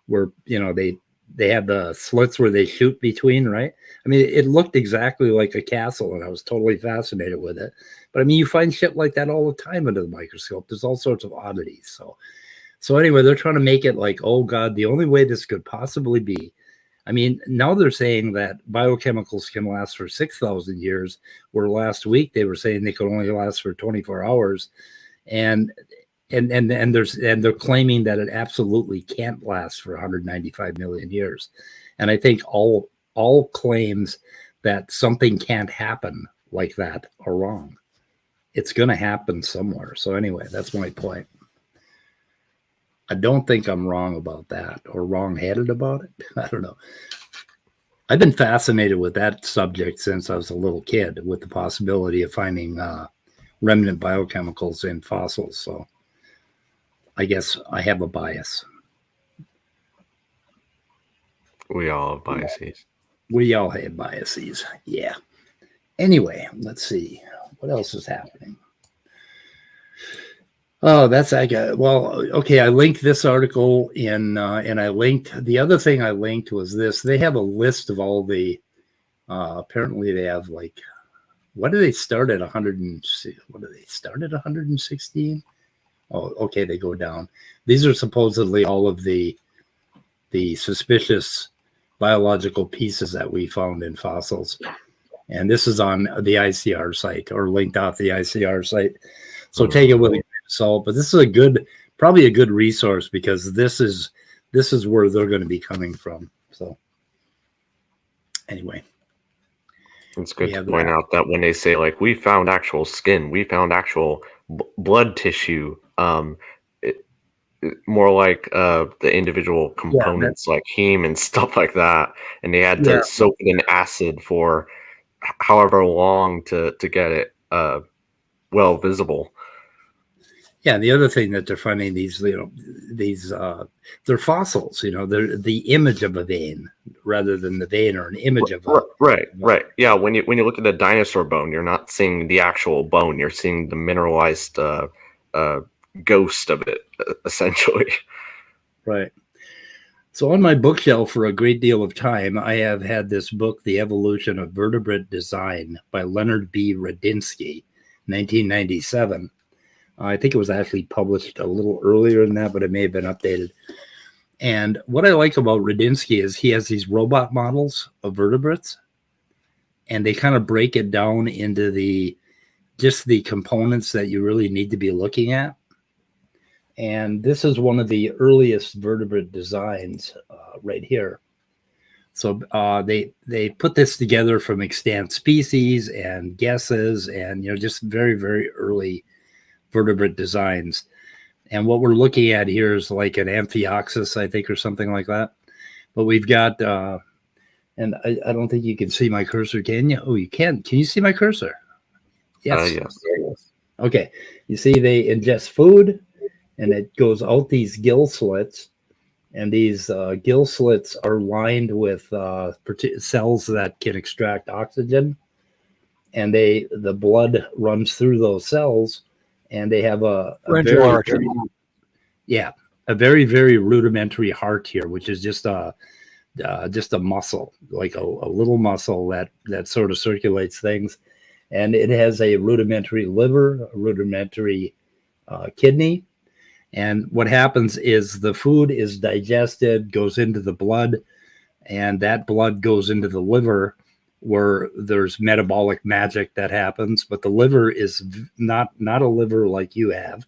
where they have the slits where they shoot between, right? It looked exactly like a castle, and I was totally fascinated with it. But you find shit like that all the time under the microscope. There's all sorts of oddities. So anyway, they're trying to make it like, oh God, the only way this could possibly be. Now they're saying that biochemicals can last for 6,000 years, where last week they were saying they could only last for 24 hours. And they're claiming that it absolutely can't last for 195 million years. And I think all claims that something can't happen like that are wrong. It's going to happen somewhere. So anyway, that's my point. I don't think I'm wrong about that or wrong-headed about it. I don't know. I've been fascinated with that subject since I was a little kid, with the possibility of finding remnant biochemicals in fossils. So I guess I have a bias. We all have biases. We all have biases. Yeah. Anyway, let's see. What else is happening? Oh, that's well, okay. I linked this article in, and I linked the other thing I linked was this. They have a list of all the. Apparently, they have like, what do they start at 106? What do they start at 116? Oh, okay. They go down. These are supposedly all of the suspicious biological pieces that we found in fossils, and this is on the ICR site or linked off the ICR site. So take it with a grain of salt, but this is probably a good resource because this is where they're going to be coming from. So anyway, it's good to point out that when they say like we found actual skin, we found actual blood tissue, more like the individual components like heme and stuff like that, and they had to soak it in acid for however long to get it well visible. Yeah, and the other thing that they're finding these they're fossils. They're the image of a vein rather than the vein or an image of a right. Yeah, when you look at the dinosaur bone, you're not seeing the actual bone. You're seeing the mineralized ghost of it, essentially. Right. So on my bookshelf for a great deal of time, I have had this book, The Evolution of Vertebrate Design by Leonard B. Radinsky, 1997. I think it was actually published a little earlier than that, but it may have been updated. And what I like about Radinsky is he has these robot models of vertebrates, and they kind of break it down into just the components that you really need to be looking at. And this is one of the earliest vertebrate designs right here. So they put this together from extant species and guesses and just very, very early vertebrate designs. And what we're looking at here is like an amphioxus, I think, or something like that. But we've got, and I don't think you can see my cursor, can you? Oh, you can. Can you see my cursor? Yes. Yes. Okay. You see they ingest food, and it goes out these gill slits. And these gill slits are lined with cells that can extract oxygen. And the blood runs through those cells. And they have a very, very rudimentary heart here, which is just a muscle, like a little muscle that sort of circulates things. And it has a rudimentary liver, a rudimentary kidney. And what happens is the food is digested, goes into the blood, and that blood goes into the liver, where there's metabolic magic that happens. But the liver is not a liver like you have,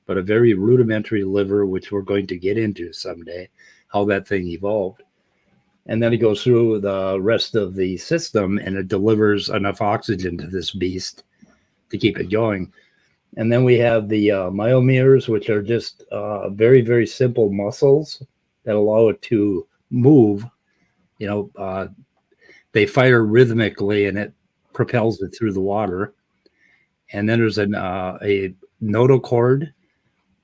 but a very rudimentary liver, which we're going to get into someday, how that thing evolved. And then it goes through the rest of the system, and it delivers enough oxygen to this beast to keep it going. And then we have the myomeres, which are just very, very simple muscles that allow it to move. They fire rhythmically, and it propels it through the water. And then there's a notochord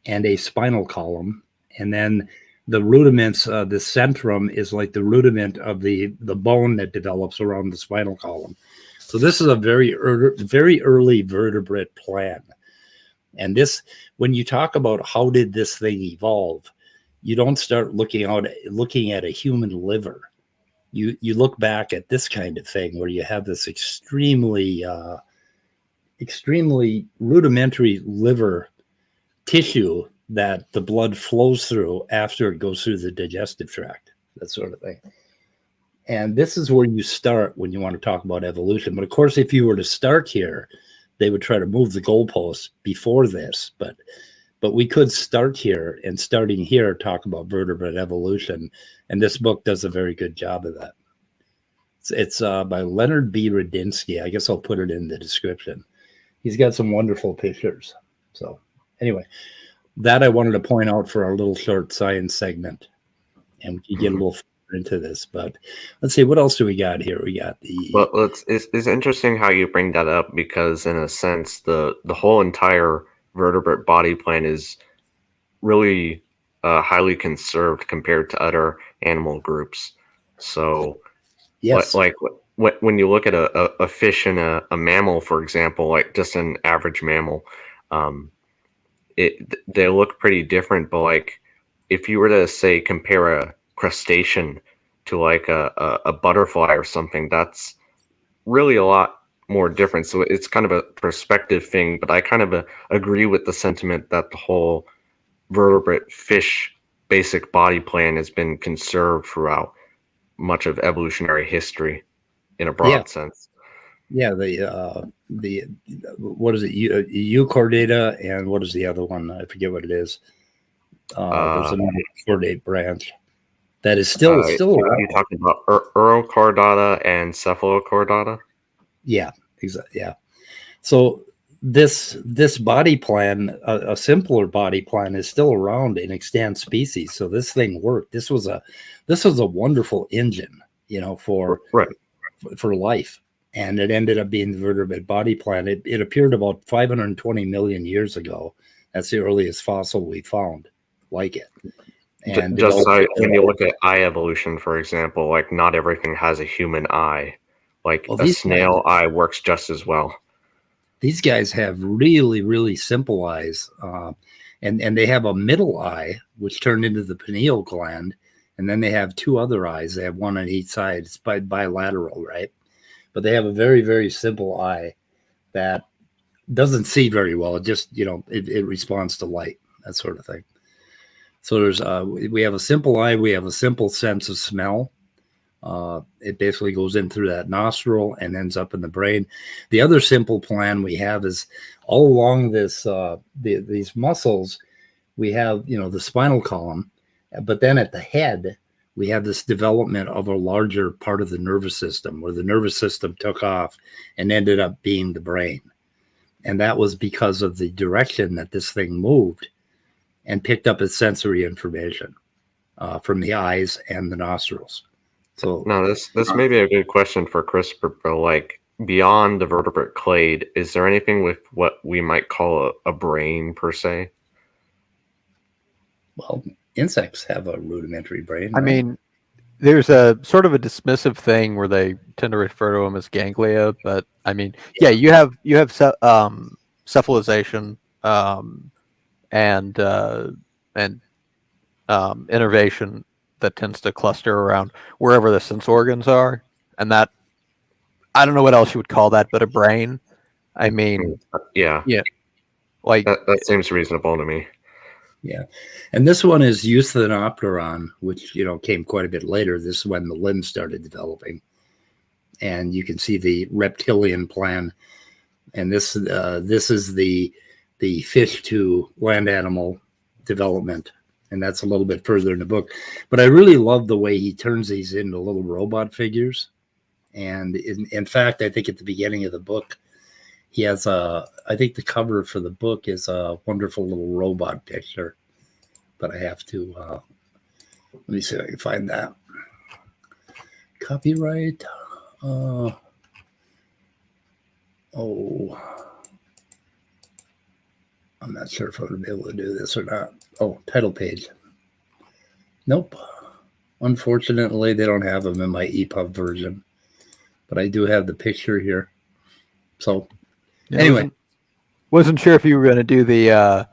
and a spinal column. And then the rudiments, the centrum is like the rudiment of the bone that develops around the spinal column. So this is a very early vertebrate plan. And this, when you talk about how did this thing evolve, you don't start looking at a human liver. You look back at this kind of thing where you have this extremely rudimentary liver tissue that the blood flows through after it goes through the digestive tract, that sort of thing. And this is where you start when you want to talk about evolution. But of course, if you were to start here, they would try to move the goalposts before this. But we could start here, and starting here, talk about vertebrate evolution. And this book does a very good job of that. It's by Leonard B. Radinsky. I guess I'll put it in the description. He's got some wonderful pictures. So anyway, that I wanted to point out for our little short science segment. And we can get a little into this, but let's see, what else do we got here? We got the Well, it's interesting how you bring that up because, in a sense, the whole entire vertebrate body plan is really highly conserved compared to other animal groups. So, yes, like when you look at a fish and a mammal, for example, like just an average mammal, they look pretty different. But like, if you were to say compare a crustacean to like a butterfly or something, that's really a lot more different. So it's kind of a perspective thing, but I kind of agree with the sentiment that the whole vertebrate fish basic body plan has been conserved throughout much of evolutionary history in a broad sense. yeah, the what is it? Euchordata, and what is the other one? I forget what it is. There's another chordate branch that is still around. You're talking about Urochordata and Cephalochordata? Yeah, exactly. Yeah. So this body plan, a simpler body plan, is still around in extant species. So this thing worked. This was a wonderful engine, for life, and it ended up being the vertebrate body plan. It appeared about 520 million years ago. That's the earliest fossil we found like it. And just like when you look at eye evolution, for example, like not everything has a human eye. Like a snail eye works just as well. These guys have really, really simple eyes, and they have a middle eye, which turned into the pineal gland, and then they have two other eyes. They have one on each side. It's bilateral, right? But they have a very, very simple eye that doesn't see very well. It just, it responds to light, that sort of thing. So we have a simple eye. We have a simple sense of smell. It basically goes in through that nostril and ends up in the brain. The other simple plan we have is all along these muscles, we have, the spinal column, but then at the head, we have this development of a larger part of the nervous system where the nervous system took off and ended up being the brain. And that was because of the direction that this thing moved and picked up its sensory information from the eyes and the nostrils. So now this may be a good question for Christopher, but like beyond the vertebrate clade, is there anything with what we might call a brain per se? Well, insects have a rudimentary brain. I mean, there's a sort of a dismissive thing where they tend to refer to them as ganglia, but I mean, yeah, you have cephalization and innervation that tends to cluster around wherever the sense organs are, and that I don't know what else you would call that, but a brain. I mean, yeah, like that seems reasonable to me. Yeah, and this one is Euthenopteron, which came quite a bit later. This is when the limbs started developing, and you can see the reptilian plan. And this is the fish to land animal development, and that's a little bit further in the book. But I really love the way he turns these into little robot figures. And in fact, I think at the beginning of the book, he has I think the cover for the book is a wonderful little robot picture, but I have to, let me see if I can find that. Copyright. I'm not sure if I'm going to be able to do this or not. Oh, title page. Nope. Unfortunately, they don't have them in my EPUB version, but I do have the picture here. So anyway, wasn't sure if you were going to do the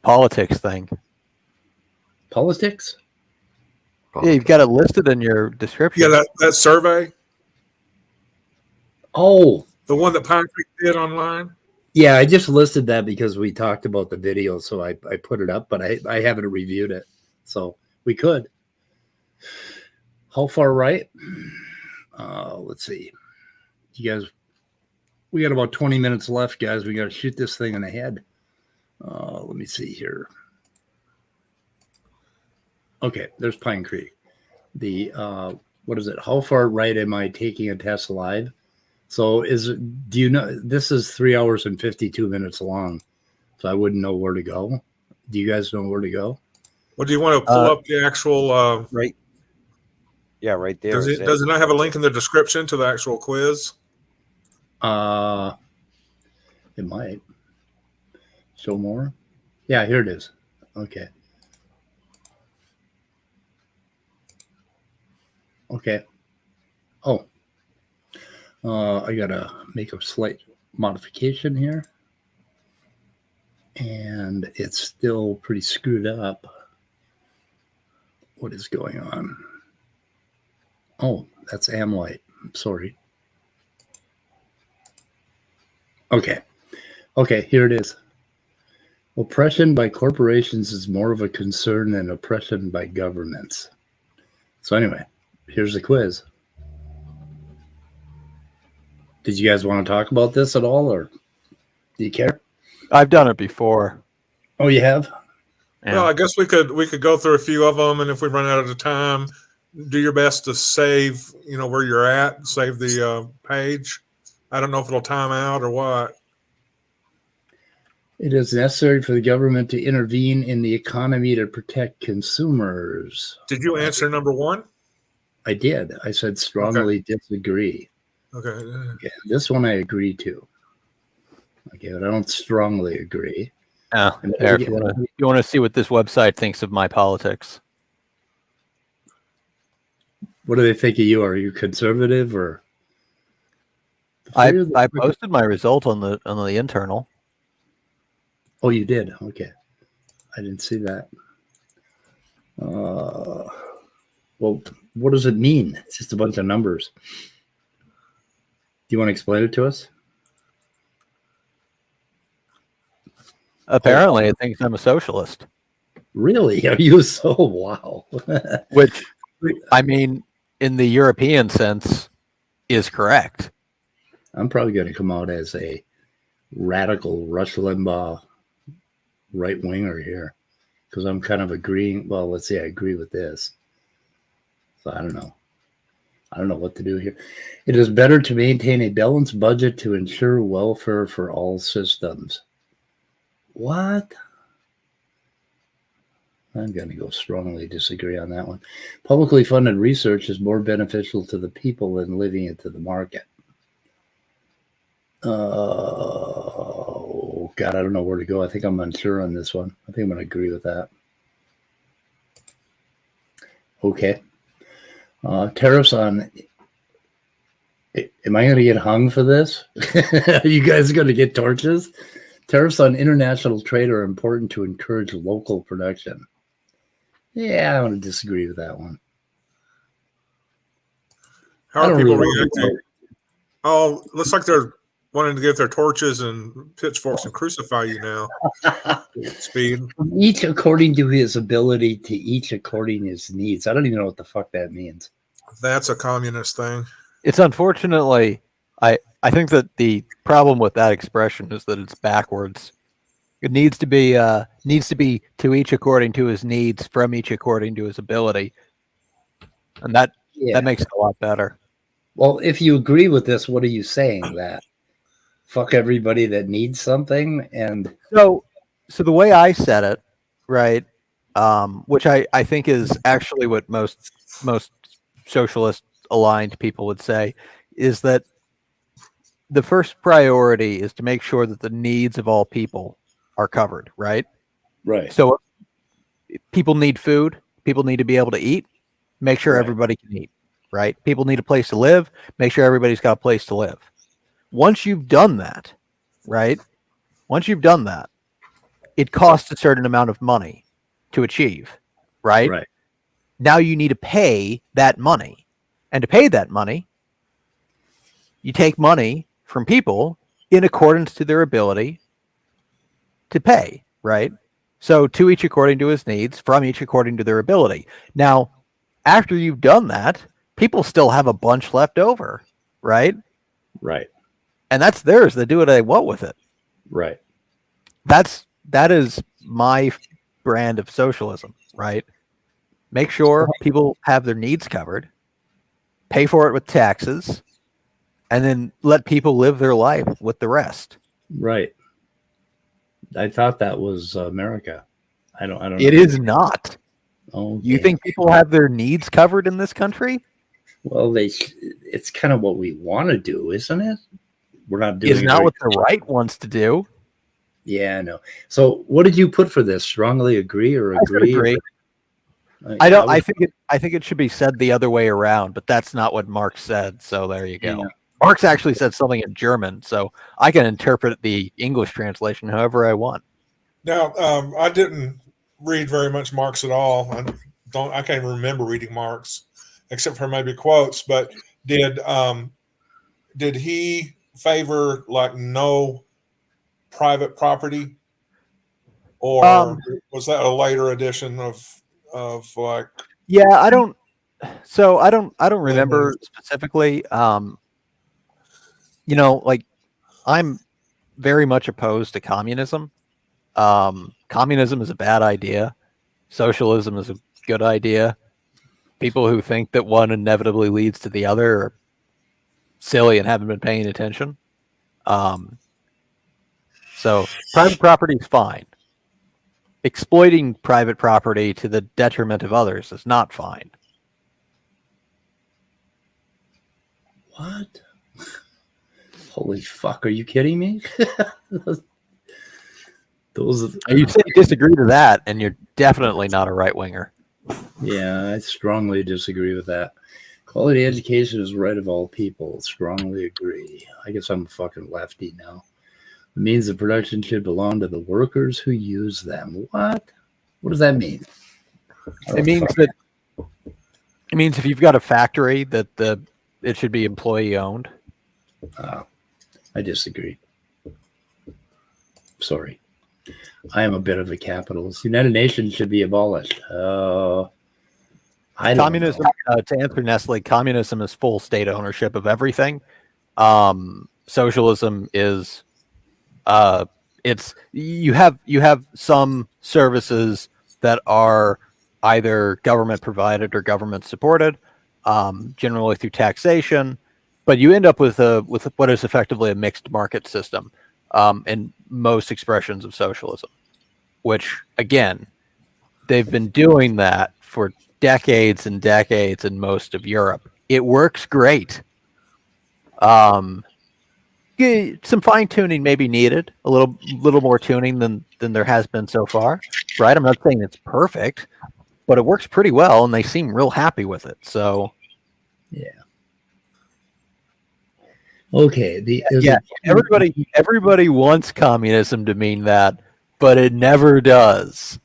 politics thing. Politics? Yeah, you've got it listed in your description. Yeah, that survey. Oh, the one that Pine Creek did online. Yeah, I just listed that because we talked about the video, so I put it up, but I haven't reviewed it, so we could. How far right? Let's see. You guys, we got about 20 minutes left, guys. We got to shoot this thing in the head. Let me see here. Okay, there's Pine Creek. The what is it? How far right am I taking a test live? So do you know this is 3 hours and 52 minutes long? So I wouldn't know where to go. Do you guys know where to go? Well, do you want to pull up the actual? Right. Yeah, right there. Does it not have a link in the description to the actual quiz? It might show more. Yeah, here it is. Okay. Okay. Oh, I gotta make a slight modification here, and it's still pretty screwed up. What is going on? Oh, that's Amlite. I'm sorry. Okay. Okay, here it is. Oppression by corporations is more of a concern than oppression by governments. So anyway, here's the quiz. Did you guys want to talk about this at all, or do you care? I've done it before. Oh, you have? Yeah. Well, I guess we could go through a few of them, and if we run out of time, do your best to save, where you're at, save the page. I don't know if it'll time out or what. It is necessary for the government to intervene in the economy to protect consumers. Did you answer number one? I did. I said strongly disagree. Okay. Okay. This one I agree to. Okay, but I don't strongly agree. Oh, there, if you want to see what this website thinks of my politics. What do they think of you? Are you conservative or? I posted my result on the internal. Oh, you did? Okay. I didn't see that. Well, what does it mean? It's just a bunch of numbers. Do you want to explain it to us? Apparently, it thinks I'm a socialist. Really? Are you so? Wow. Which, I mean, in the European sense, is correct. I'm probably going to come out as a radical Rush Limbaugh right winger here because I'm kind of agreeing. Well, let's say I agree with this. So I don't know. I don't know what to do here. It is better to maintain a balanced budget to ensure welfare for all systems. What? I'm going to go strongly disagree on that one. Publicly funded research is more beneficial to the people than leaving it to the market. Oh, God, I don't know where to go. I think I'm unsure on this one. I think I'm going to agree with that. Okay. Tariffs on... Am I going to get hung for this? Are you guys going to get torches? Tariffs on international trade are important to encourage local production. Yeah, I'm going to disagree with that one. How are people reacting? Oh, looks like they're wanting to get their torches and pitchforks and crucify you now. Speed. Each according to his ability, to each according to his needs. I don't even know what the fuck that means. That's a communist thing. It's unfortunately, I think that the problem with that expression is that it's backwards. It needs to be to each according to his needs, from each according to his ability, and that makes it a lot better. Well, if you agree with this, what are you saying? That fuck everybody that needs something? And so the way I said it, right, which I think is actually what most socialist aligned people would say, is that the first priority is to make sure that the needs of all people are covered, right? Right. So people need food, people need to be able to eat, make sure everybody can eat, right? People need a place to live, make sure everybody's got a place to live. Once you've done that, right? Once you've done that, it costs a certain amount of money to achieve, right? Right. Now you need to pay that money. And to pay that money, you take money from people in accordance to their ability to pay, right? So to each according to his needs, from each according to their ability. Now, after you've done that, people still have a bunch left over, right? Right. And that's theirs. They do what they want with it. Right. That is my brand of socialism, right? Make sure people have their needs covered, pay for it with taxes, and then let people live their life with the rest. Right. I thought that was America. I don't know. It is not. Okay. You think people have their needs covered in this country? Well, it's kind of what we want to do, isn't it? We're not doing Is it not very- what the right wants to do. Yeah, I know. So what did you put for this? Strongly agree or I said agree? agree. I don't. I think it should be said the other way around, but that's not what Marx said. So there you go. Yeah. Marx actually said something in German, so I can interpret the English translation however I want. Now, I didn't read very much Marx at all. I can't even remember reading Marx, except for maybe quotes. But did he favor like no private property, or was that a later edition of like? Yeah, I don't. So I don't remember specifically. Like I'm very much opposed to communism. Communism is a bad idea. Socialism is a good idea. People who think that one inevitably leads to the other are silly and haven't been paying attention. So private property is fine. Exploiting private property to the detriment of others is not fine. What? Holy fuck! Are you kidding me? Those. You say you disagree to that, and you're definitely not a right winger. Yeah, I strongly disagree with that. Quality education is the right of all people. Strongly agree. I guess I'm a fucking lefty now. The means of production should belong to the workers who use them. What? What does that mean? It means if you've got a factory that it should be employee owned. I disagree. Sorry. I am a bit of a capitalist. United Nations should be abolished. Communism, to answer Nestle, communism is full state ownership of everything. Socialism is you have some services that are either government provided or government supported, generally through taxation, but you end up with what is effectively a mixed market system in most expressions of socialism, which again, they've been doing that for decades and decades in most of Europe. It works great. Some fine tuning may be needed, a little more tuning than there has been so far, right? I'm not saying it's perfect, but it works pretty well, and they seem real happy with it. So, yeah. Okay. Everybody wants communism to mean that, but it never does.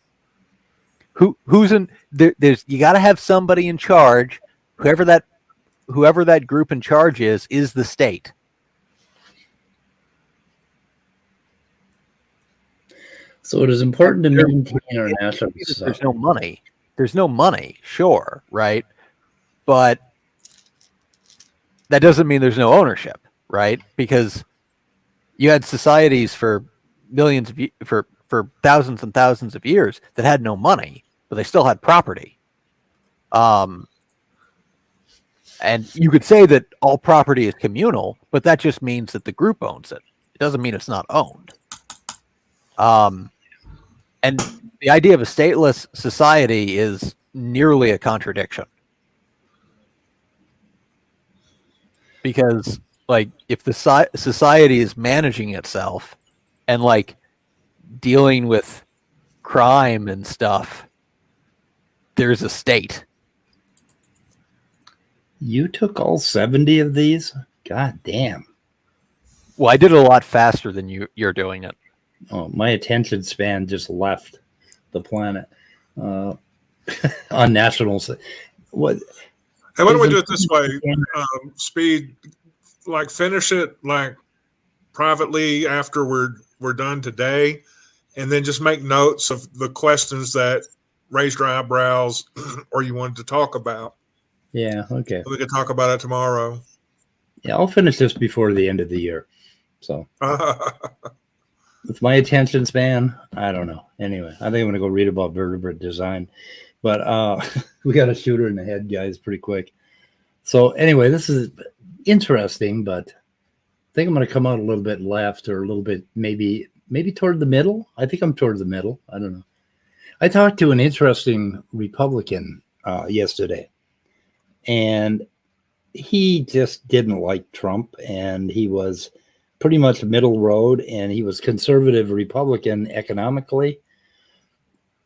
Who's in there? You got to have somebody in charge. Whoever that group in charge is the state. So it is important to maintain our national. There's no money. Sure, right, but that doesn't mean there's no ownership, right? Because you had societies for thousands and thousands of years that had no money, but they still had property. And you could say that all property is communal, but that just means that the group owns it. It doesn't mean it's not owned. And the idea of a stateless society is nearly a contradiction. Because, like, if the society is managing itself and, like, dealing with crime and stuff, there's a state. You took all 70 of these? God damn. Well, I did it a lot faster than you're doing it. Oh, my attention span just left the planet on nationals. What? Hey, why don't we do it this way? Speed, like finish it like privately after we're done today, and then just make notes of the questions that raised your eyebrows or you wanted to talk about. Yeah, okay. We can talk about it tomorrow. Yeah, I'll finish this before the end of the year. So with my attention span, I don't know. Anyway, I think I'm going to go read about vertebrate design. But we got a shooter in the head, guys, pretty quick. So anyway, this is interesting, but I think I'm going to come out a little bit left or a little bit maybe toward the middle. I think I'm toward the middle. I don't know. I talked to an interesting Republican yesterday, and he just didn't like Trump, and he was pretty much middle road, and he was conservative Republican economically,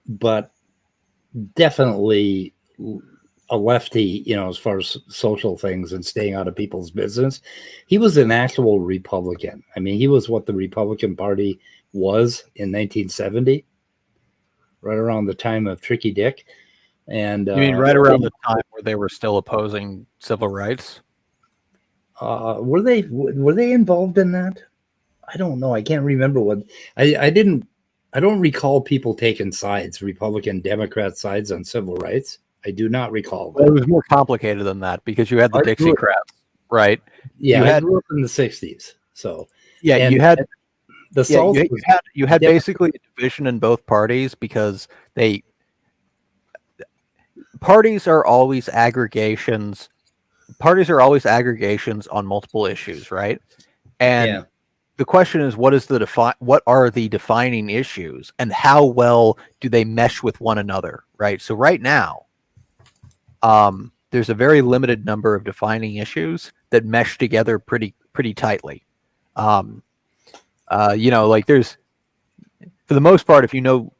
but definitely a lefty, as far as social things and staying out of people's business. He was an actual Republican. I mean, he was what the Republican Party was in 1970, right around the time of Tricky Dick. And You mean right around the time where they were still opposing civil rights? were they involved in that? I don't know. I can't remember what I don't recall people taking sides, Republican, Democrat sides on civil rights. I do not recall that. Well, it was more complicated than that because you had the Dixiecrats, right? Yeah, I grew up in the 60s. So yeah, and you had the South. you had basically a division in both parties because parties are always aggregations. Parties are always aggregations on multiple issues, right? And the question is, what are the defining issues, and how well do they mesh with one another, right? So right now, there's a very limited number of defining issues that mesh together pretty tightly. Like there's, for the most part, if you know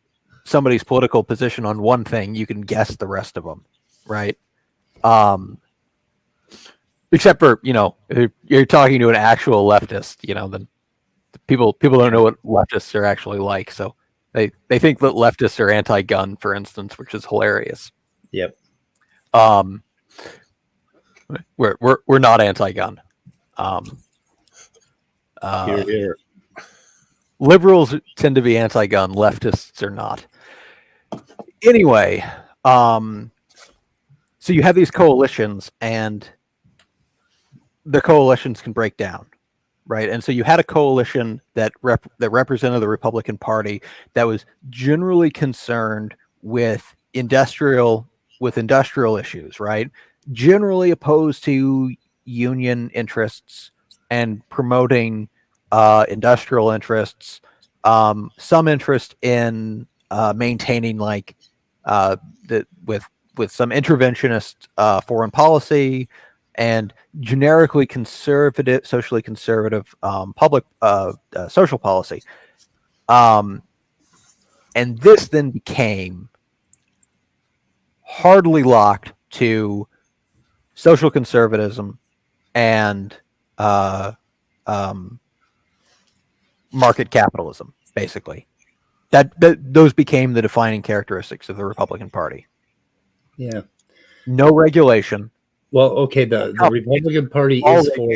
somebody's political position on one thing, you can guess the rest of them, right? Except for, if you're talking to an actual leftist, then people don't know what leftists are actually like. So they think that leftists are anti-gun, for instance, which is hilarious. Yep. We're not anti-gun. Here. Liberals tend to be anti-gun. Leftists are not. Anyway, so you have these coalitions, and the coalitions can break down, right? And so you had a coalition that represented the Republican Party that was generally concerned with industrial issues, right? Generally opposed to union interests and promoting industrial interests, some interest in maintaining with some interventionist foreign policy, and generically conservative, socially conservative public social policy. And this then became hardly locked to social conservatism and market capitalism, basically. Those became the defining characteristics of the Republican Party. Yeah. No regulation. Well, okay, the Republican Party is for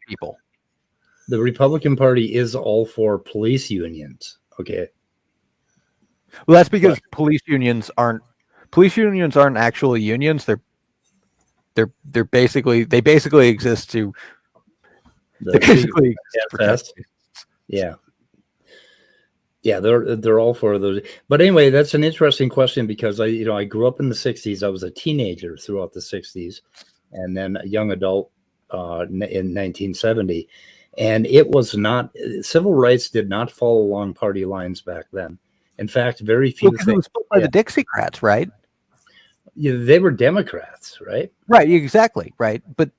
people. The Republican Party is all for police unions. Okay. Well, that's because police unions aren't actually unions. They basically exist to protect. Yeah. Yeah, they're all for those. But anyway, that's an interesting question because I grew up in the 60s. I was a teenager throughout the 60s, and then a young adult in 1970. And it was not, civil rights did not fall along party lines back then. In fact, very few things. It was split by the Dixiecrats, right? Yeah, they were Democrats, right? Right, exactly, right. But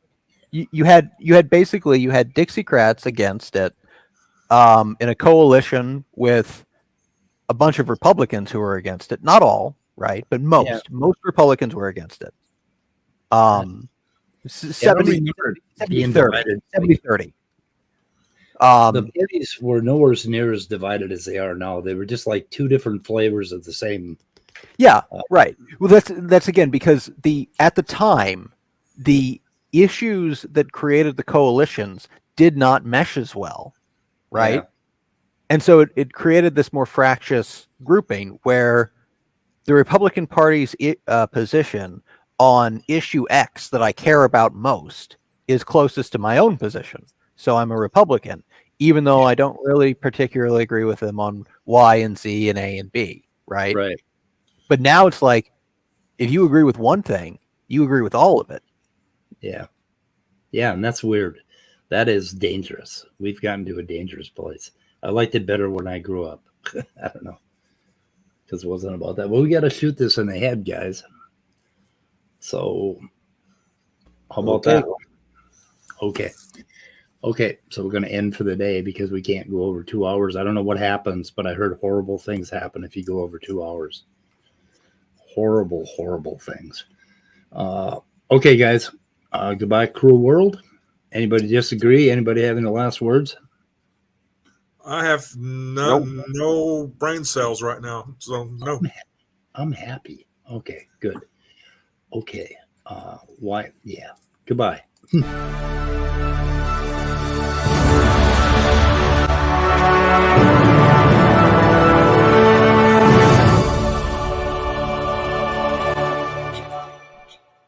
you had Dixiecrats against it, in a coalition with a bunch of Republicans who were against it. Not all, right? But most Republicans were against it. 70-30. The parties were nowhere near as divided as they are now. They were just like two different flavors of the same. Yeah, right. Well, that's again because at the time, the issues that created the coalitions did not mesh as well, right? Yeah. And so it created this more fractious grouping where the Republican Party's position on issue X that I care about most is closest to my own position. So I'm a Republican, even though I don't really particularly agree with them on Y and Z and A and B, right? Right. But now it's like, if you agree with one thing, you agree with all of it. Yeah. Yeah, and that's weird. That is dangerous. We've gotten to a dangerous place. I liked it better when I grew up. I don't know. because it wasn't about that. Well, we got to shoot this in the head, guys. So, how about Okay. that? Okay. Okay, so we're going to end for the day because we can't go over 2 hours. I don't know what happens, but I heard horrible things happen if you go over 2 hours. Horrible, horrible things. Okay, guys. Goodbye, cruel world. Anybody disagree? Anybody having the last words? I have no brain cells right now, so no. I'm happy. Okay, good. Okay. Why? Yeah. Goodbye.